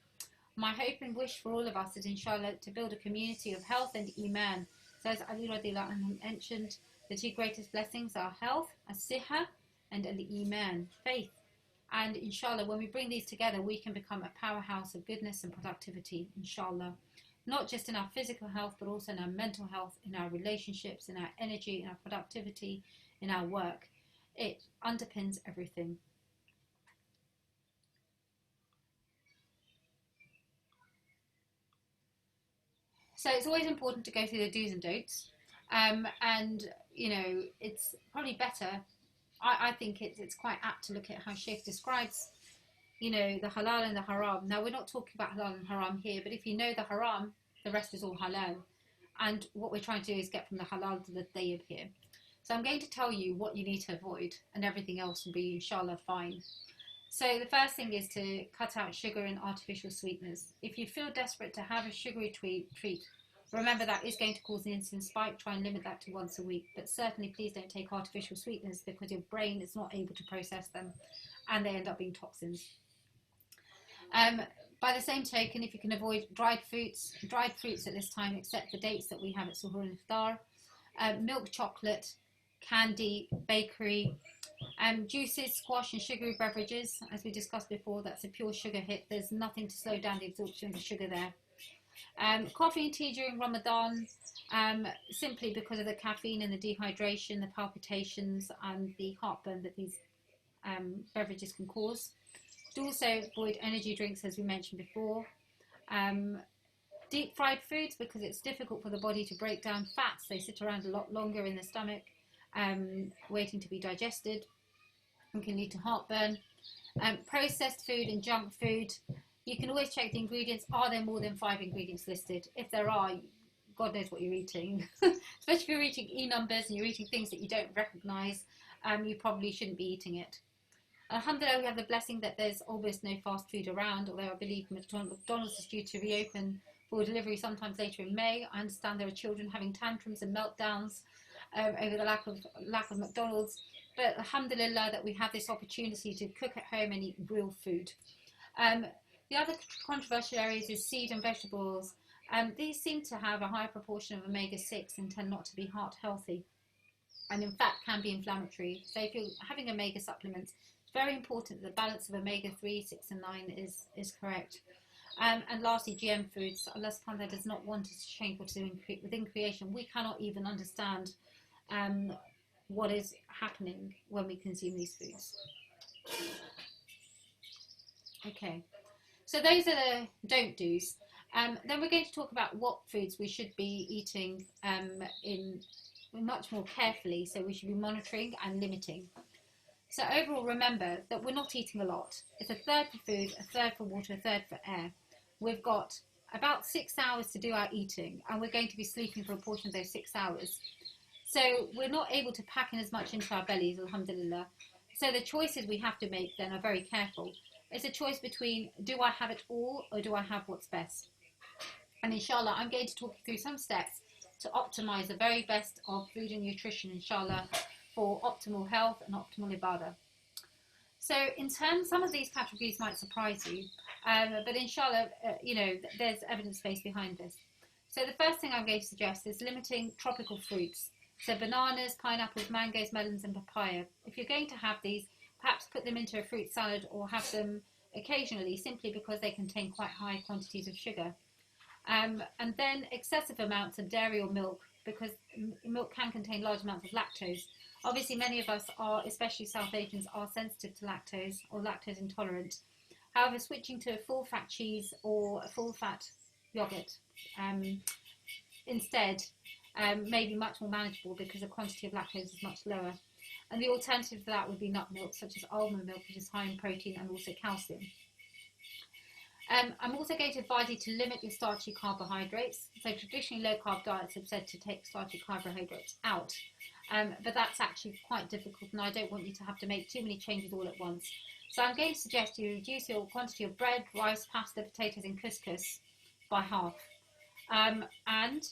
My hope and wish for all of us is, inshallah, to build a community of health and iman. So as Ali radiallahu anhu mentioned, the two greatest blessings are health, as-siha, and al-iman, faith. And inshallah, when we bring these together, we can become a powerhouse of goodness and productivity, inshallah. Not just in our physical health, but also in our mental health, in our relationships, in our energy, in our productivity, in our work. It underpins everything. So it's always important to go through the do's and don'ts. And, you know, it's probably better, I think it's quite apt to look at how Sheikh describes, you know, the halal and the haram. Now, we're not talking about halal and haram here, but if you know the haram, the rest is all halal. And what we're trying to do is get from the halal to the tayyib here. So I'm going to tell you what you need to avoid, and everything else will be, inshallah, fine. So the first thing is to cut out sugar and artificial sweeteners. If you feel desperate to have a sugary treat, remember that is going to cause an insulin spike. Try and limit that to once a week. But certainly please don't take artificial sweeteners, because your brain is not able to process them and they end up being toxins. By the same token, if you can avoid dried fruits at this time, except the dates that we have at Suhoor and Iftar, milk chocolate, candy, bakery, juices, squash and sugary beverages, as we discussed before, that's a pure sugar hit. There's nothing to slow down the absorption of the sugar there. Coffee and tea during Ramadan, simply because of the caffeine and the dehydration, the palpitations and the heartburn that these beverages can cause. To also avoid energy drinks, as we mentioned before. Deep fried foods, because it's difficult for the body to break down fats. They sit around a lot longer in the stomach, waiting to be digested, and can lead to heartburn. Processed food and junk food, you can always check the ingredients. Are there more than 5 ingredients listed? If there are, God knows what you're eating. Especially if you're eating E numbers and you're eating things that you don't recognise, you probably shouldn't be eating it. Alhamdulillah, we have the blessing that there's almost no fast food around, although I believe McDonald's is due to reopen for delivery sometimes later in May. I understand there are children having tantrums and meltdowns over the lack of McDonald's. But alhamdulillah that we have this opportunity to cook at home and eat real food. The other controversial areas is seed and vegetables. These seem to have a higher proportion of omega-6 and tend not to be heart healthy, and in fact can be inflammatory. So if you're having omega supplements, it's very important that the balance of omega-3, 6 and 9 is correct. And lastly, GM foods. Allah subhanahu wa ta'ala does not want us to change what is within creation. We cannot even understand what is happening when we consume these foods. Okay, so those are the don't do's. Then we're going to talk about what foods we should be eating in much more carefully, so we should be monitoring and limiting. So overall, remember that we're not eating a lot. It's a third for food, a third for water, a third for air. We've got about 6 hours to do our eating, and we're going to be sleeping for a portion of those 6 hours. So we're not able to pack in as much into our bellies, alhamdulillah. So the choices we have to make then are very careful. It's a choice between, do I have it all or do I have what's best? And inshallah, I'm going to talk you through some steps to optimize the very best of food and nutrition, inshallah, for optimal health and optimal ibadah. So in terms, some of these categories might surprise you, but inshallah, there's evidence base behind this. So the first thing I'm going to suggest is limiting tropical fruits. So bananas, pineapples, mangoes, melons and papaya. If you're going to have these, perhaps put them into a fruit salad or have them occasionally, simply because they contain quite high quantities of sugar. And then excessive amounts of dairy or milk, because milk can contain large amounts of lactose. Obviously, many of us are, especially South Asians, are sensitive to lactose or lactose intolerant. However, switching to a full-fat cheese or a full-fat yogurt instead may be much more manageable because the quantity of lactose is much lower. And the alternative to that would be nut milk, such as almond milk, which is high in protein and also calcium. I'm also going to advise you to limit your starchy carbohydrates. So traditionally low-carb diets have said to take starchy carbohydrates out. But that's actually quite difficult, and I don't want you to have to make too many changes all at once. So I'm going to suggest you reduce your quantity of bread, rice, pasta, potatoes and couscous by half. And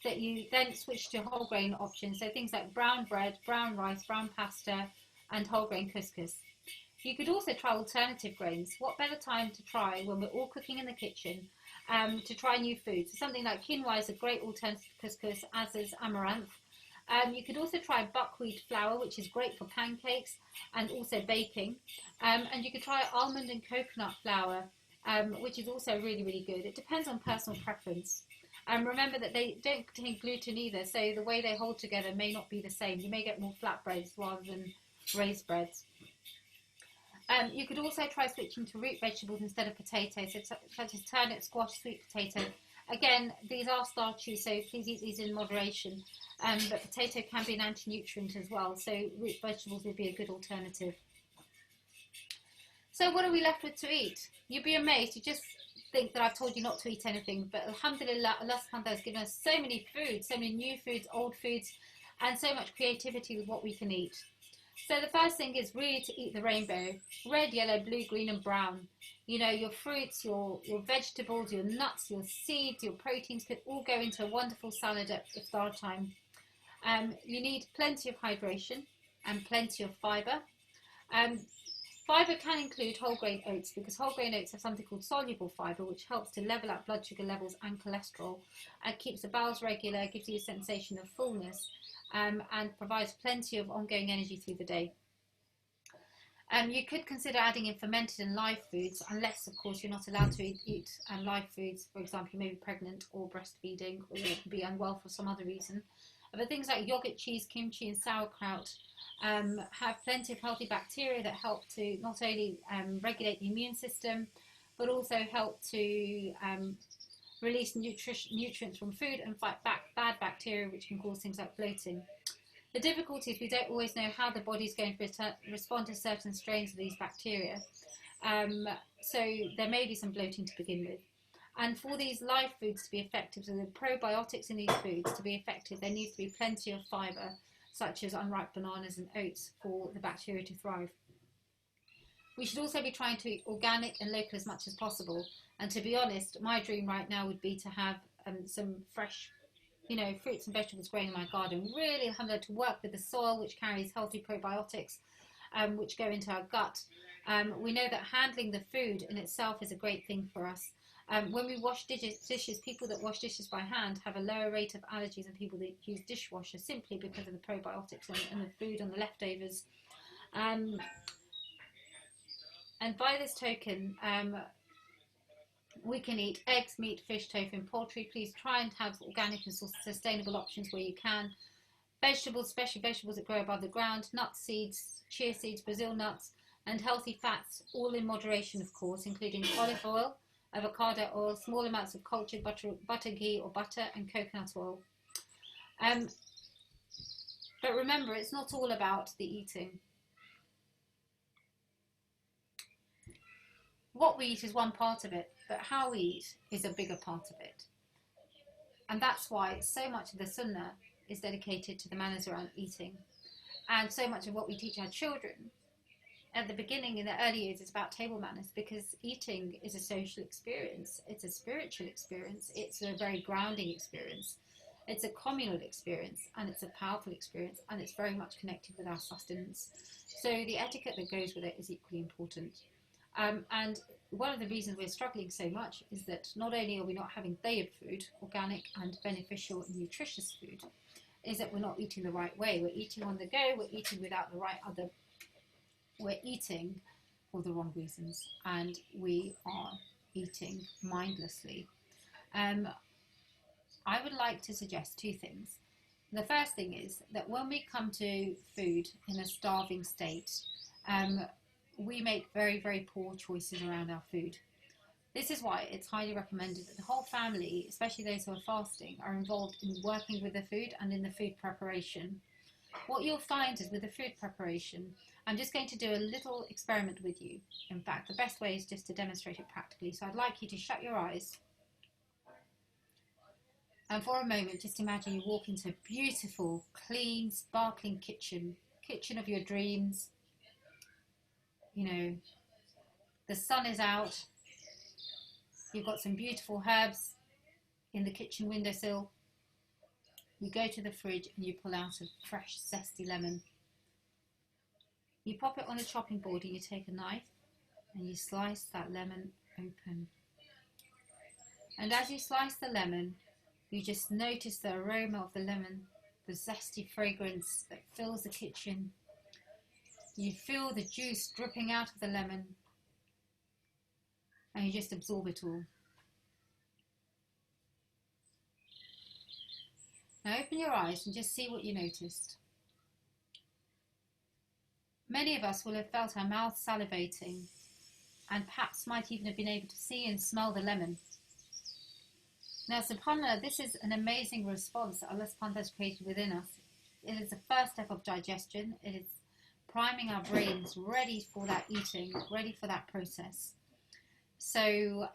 that you then switch to whole grain options, so things like brown bread, brown rice, brown pasta and whole grain couscous. You could also try alternative grains. What better time to try when we're all cooking in the kitchen to try new foods? So something like quinoa is a great alternative to couscous, as is amaranth. You could also try buckwheat flour, which is great for pancakes and also baking. And you could try almond and coconut flour, which is also really, really good. It depends on personal preference. Remember that they don't contain gluten either, so the way they hold together may not be the same. You may get more flatbreads rather than raised breads. You could also try switching to root vegetables instead of potatoes, such as turnip, squash, sweet potato. Again, these are starchy, so please eat these in moderation. But potato can be an anti-nutrient as well, so root vegetables would be a good alternative. So what are we left with to eat? You'd be amazed. You just think that I've told you not to eat anything, but alhamdulillah, Allah subhanahu wa ta'ala has given us so many foods, so many new foods, old foods, and so much creativity with what we can eat. So the first thing is really to eat the rainbow: red, yellow, blue, green and brown. You know, your fruits, your vegetables, your nuts, your seeds, your proteins could all go into a wonderful salad at iftar time. You need plenty of hydration and plenty of fibre. Fibre can include whole grain oats, because whole grain oats have something called soluble fibre, which helps to level out blood sugar levels and cholesterol, and keeps the bowels regular, gives you a sensation of fullness, and provides plenty of ongoing energy through the day. You could consider adding in fermented and live foods, unless of course you're not allowed to eat live foods. For example, you may be pregnant or breastfeeding or be unwell for some other reason. But things like yogurt, cheese, kimchi and sauerkraut have plenty of healthy bacteria that help to not only regulate the immune system, but also help to release nutrients from food and fight back bad bacteria, which can cause things like bloating. The difficulty is we don't always know how the body's going to respond to certain strains of these bacteria. So there may be some bloating to begin with. And for these live foods to be effective, so the probiotics in these foods to be effective, there needs to be plenty of fibre, such as unripe bananas and oats, for the bacteria to thrive. We should also be trying to eat organic and local as much as possible. And to be honest, my dream right now would be to have some fresh, fruits and vegetables growing in my garden. Really have to work with the soil, which carries healthy probiotics, which go into our gut. We know that handling the food in itself is a great thing for us. When we wash dishes, people that wash dishes by hand have a lower rate of allergies than people that use dishwashers, simply because of the probiotics and the food and the leftovers. And by this token, we can eat eggs, meat, fish, tofu and poultry. Please try and have organic and sustainable options where you can. Vegetables, especially vegetables that grow above the ground, nuts, seeds, chia seeds, Brazil nuts, and healthy fats, all in moderation, of course, including olive oil, avocado oil, small amounts of cultured butter, ghee or butter, and coconut oil. But remember, it's not all about the eating. What we eat is one part of it, but how we eat is a bigger part of it. And that's why so much of the Sunnah is dedicated to the manners around eating. And so much of what we teach our children at the beginning, in the early years, is about table manners, because eating is a social experience. It's a spiritual experience. It's a very grounding experience. It's a communal experience, and it's a powerful experience, and it's very much connected with our sustenance. So the etiquette that goes with it is equally important. And one of the reasons we're struggling so much is that not only are we not having tayyib food, organic and beneficial and nutritious food, is that we're not eating the right way. We're eating on the go, we're eating without the right we're eating for the wrong reasons, and we are eating mindlessly. I would like to suggest two things. The first thing is that when we come to food in a starving state, we make very, very poor choices around our food. This is why it's highly recommended that the whole family, especially those who are fasting, are involved in working with the food and in the food preparation. What you'll find is with the food preparation, I'm just going to do a little experiment with you. In fact, the best way is just to demonstrate it practically. So I'd like you to shut your eyes. And for a moment, just imagine you walk into a beautiful, clean, sparkling kitchen of your dreams. The sun is out. You've got some beautiful herbs in the kitchen windowsill. You go to the fridge and you pull out a fresh, zesty lemon. You pop it on the chopping board and you take a knife and you slice that lemon open. And as you slice the lemon, you just notice the aroma of the lemon, the zesty fragrance that fills the kitchen. You feel the juice dripping out of the lemon, and you just absorb it all. Now open your eyes and just see what you noticed. Many of us will have felt our mouths salivating, and perhaps might even have been able to see and smell the lemon. Now, subhanAllah, this is an amazing response that Allah subhanahu wa ta'ala has created within us. It is the first step of digestion. It is priming our brains ready for that eating, ready for that process. So,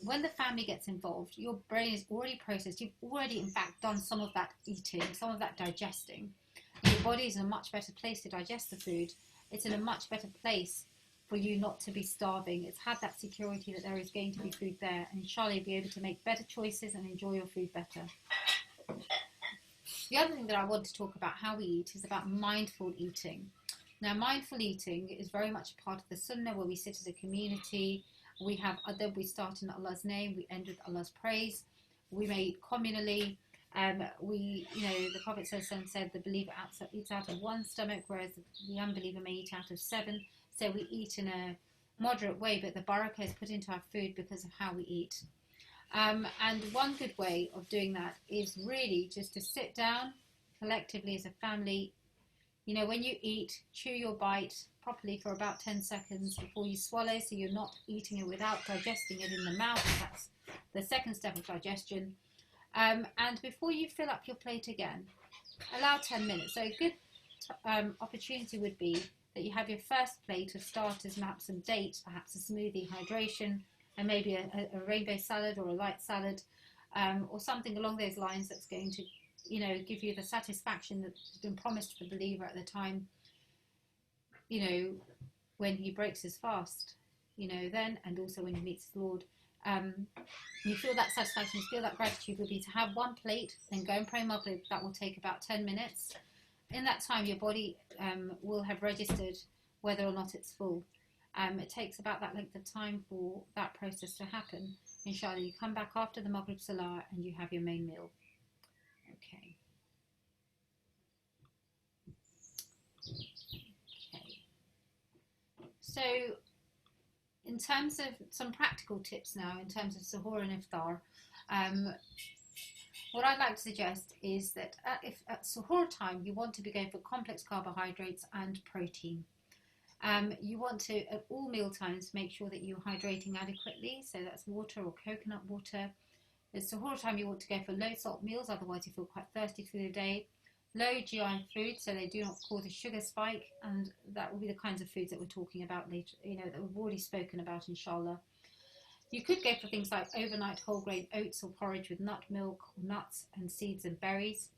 when the family gets involved, your brain is already processed. You've already, in fact, done some of that eating, some of that digesting. Your body is in a much better place to digest the food. It's in a much better place for you not to be starving. It's had that security that there is going to be food there, and inshallah you'll be able to make better choices and enjoy your food better. The other thing that I want to talk about how we eat is about mindful eating. Now, mindful eating is very much a part of the Sunnah, where we sit as a community. We have adab, we start in Allah's name, we end with Allah's praise. We may eat communally. The Prophet said the believer eats out of one stomach, whereas the unbeliever may eat out of seven. So we eat in a moderate way, but the barakah is put into our food because of how we eat. And one good way of doing that is really just to sit down collectively as a family, You know, when you eat, chew your bite properly for about 10 seconds before you swallow, so you're not eating it without digesting it in the mouth. That's the second step of digestion. And before you fill up your plate again, allow 10 minutes. So a good opportunity would be that you have your first plate of starters, perhaps some dates, perhaps a smoothie, hydration, and maybe a rainbow salad or a light salad, or something along those lines that's going to, you know, give you the satisfaction that's been promised to the believer at the time, you know, when he breaks his fast, you know, then, and also when he meets the Lord. You feel that satisfaction, you feel that gratitude would be to have one plate, then go and pray Maghrib. That will take about 10 minutes. In that time, your body will have registered whether or not it's full. It takes about that length of time for that process to happen. Inshallah, you come back after the Maghrib Salah and you have your main meal. Okay. So, in terms of some practical tips now, in terms of suhoor and iftar, what I'd like to suggest is that at suhoor time, you want to be going for complex carbohydrates and protein. You want to, at all meal times, make sure that you're hydrating adequately. So that's water or coconut water. At suhoor time, you want to go for low salt meals, otherwise you feel quite thirsty through the day. Low GI foods, so they do not cause a sugar spike, and that will be the kinds of foods that we're talking about later, you know, that we've already spoken about, inshallah. You could go for things like overnight whole grain oats or porridge with nut milk, or nuts and seeds and berries.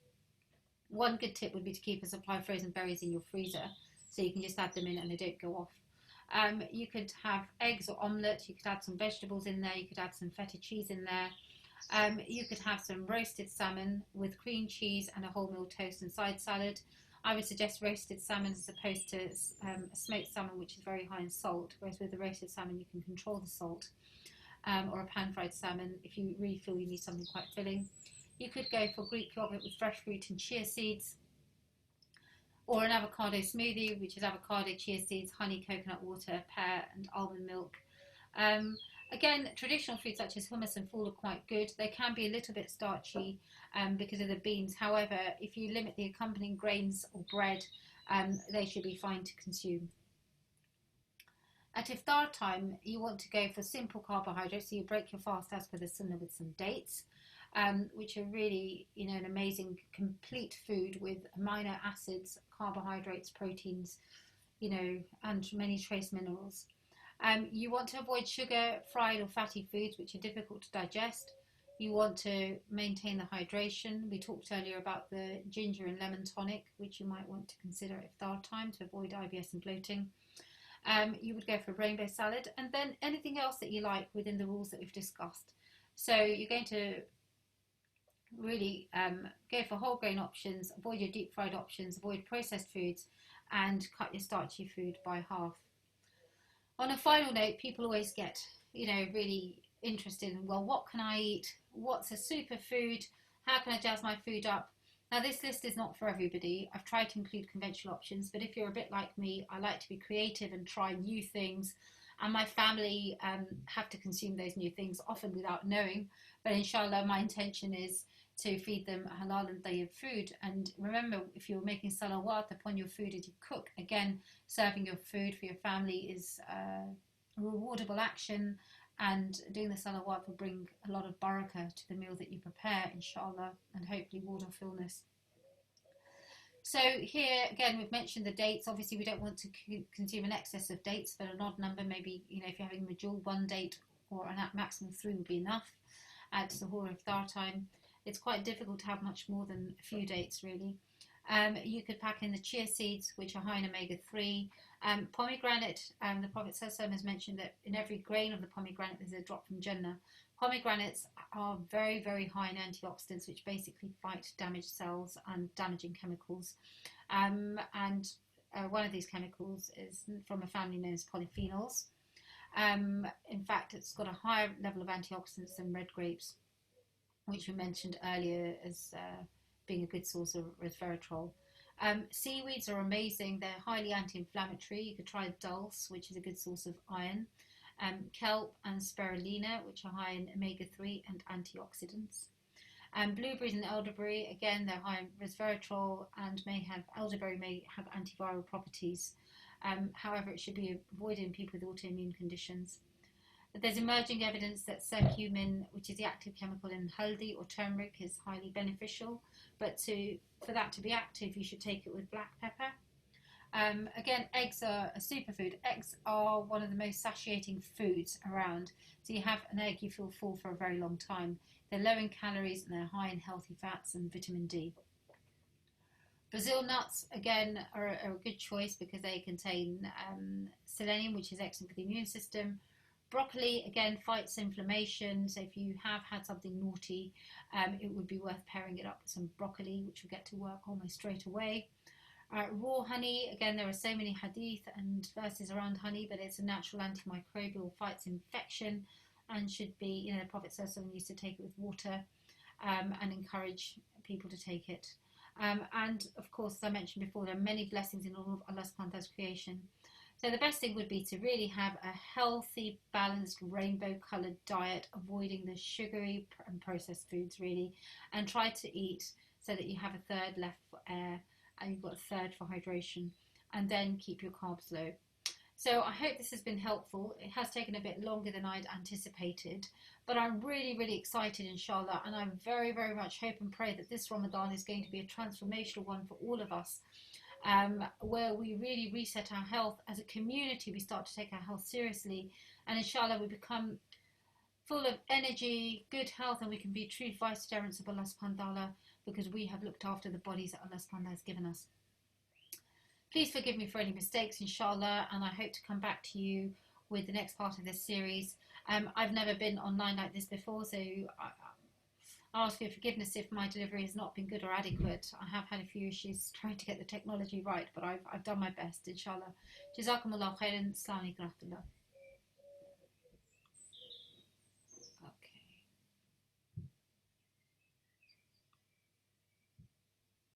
One good tip would be to keep a supply of frozen berries in your freezer, so you can just add them in and they don't go off. You could have eggs or omelette, you could add some vegetables in there, you could add some feta cheese in there. You could have some roasted salmon with cream cheese and a wholemeal toast and side salad. I would suggest roasted salmon as opposed to a smoked salmon, which is very high in salt, whereas with the roasted salmon you can control the salt. Or a pan-fried salmon if you really feel you need something quite filling. You could go for Greek yogurt with fresh fruit and chia seeds, or an avocado smoothie, which is avocado, chia seeds, honey, coconut water, pear and almond milk. Again, traditional foods such as hummus and ful are quite good. They can be a little bit starchy because of the beans. However, if you limit the accompanying grains or bread, they should be fine to consume. At iftar time, you want to go for simple carbohydrates, so you break your fast as per the Sunnah with some dates, which are really, you know, an amazing complete food with amino acids, carbohydrates, proteins, you know, and many trace minerals. You want to avoid sugar, fried or fatty foods, which are difficult to digest. You want to maintain the hydration. We talked earlier about the ginger and lemon tonic, which you might want to consider at iftar time to avoid IBS and bloating. You would go for a rainbow salad, and then anything else that you like within the rules that we've discussed. So you're going to really go for whole grain options, avoid your deep fried options, avoid processed foods, and cut your starchy food by half. On a final note, people always get, you know, really interested in, well, what can I eat? What's a superfood? How can I jazz my food up? Now, this list is not for everybody. I've tried to include conventional options, but if you're a bit like me, I like to be creative and try new things. And my family have to consume those new things, often without knowing. But inshallah, my intention is to feed them halal and tayyib food. And remember, if you're making salawat upon your food as you cook, again, serving your food for your family is a rewardable action, and doing the salawat will bring a lot of barakah to the meal that you prepare, inshallah, and hopefully ward off illness. So here, again, we've mentioned the dates. Obviously, we don't want to consume an excess of dates, but an odd number, maybe, you know, if you're having majul, one date or a maximum of 3 would be enough at suhoor iftar time. It's quite difficult to have much more than a few dates, really. You could pack in the chia seeds, which are high in omega-3. Pomegranate, the Prophet ﷺ has mentioned that in every grain of the pomegranate there's a drop from Jannah. Pomegranates are very, very high in antioxidants, which basically fight damaged cells and damaging chemicals. One of these chemicals is from a family known as polyphenols. In fact, it's got a higher level of antioxidants than red grapes, which we mentioned earlier as being a good source of resveratrol. Seaweeds are amazing. They're highly anti-inflammatory. You could try dulse, which is a good source of iron. Kelp and spirulina, which are high in omega-3 and antioxidants. Blueberries and elderberry, again, they're high in resveratrol and elderberry may have antiviral properties. However, it should be avoided in people with autoimmune conditions. But there's emerging evidence that curcumin, which is the active chemical in haldi or turmeric, is highly beneficial. But for that to be active, you should take it with black pepper. Again, eggs are a superfood. Eggs are one of the most satiating foods around. So you have an egg, you feel full for a very long time. They're low in calories and they're high in healthy fats and vitamin D. Brazil nuts, again, are a good choice because they contain selenium, which is excellent for the immune system. Broccoli, again, fights inflammation. So if you have had something naughty, it would be worth pairing it up with some broccoli, which will get to work almost straight away. Raw honey, again, there are so many hadith and verses around honey, but it's a natural antimicrobial, fights infection, and should be, the Prophet ﷺ used to take it with water and encourage people to take it. And of course, as I mentioned before, there are many blessings in all of Allah subhanahu wa ta'ala's creation. So the best thing would be to really have a healthy, balanced, rainbow-coloured diet, avoiding the sugary and processed foods, really, and try to eat so that you have a third left for air and you've got a third for hydration, and then keep your carbs low. So I hope this has been helpful. It has taken a bit longer than I'd anticipated, but I'm really, really excited, inshallah, and I very, very much hope and pray that this Ramadan is going to be a transformational one for all of us, where we really reset our health. As a community, we start to take our health seriously, and inshallah we become full of energy, good health, and we can be true vicegerents of Allah subhanahu wa ta'ala because we have looked after the bodies that Allah subhanahu wa ta'ala has given us. Please forgive me for any mistakes, inshallah, and I hope to come back to you with the next part of this series. I've never been online like this before, so I ask for forgiveness if my delivery has not been good or adequate. I have had a few issues trying to get the technology right, but I've done my best, inshallah. Jazakumullah khairan. Assalamu alaikum.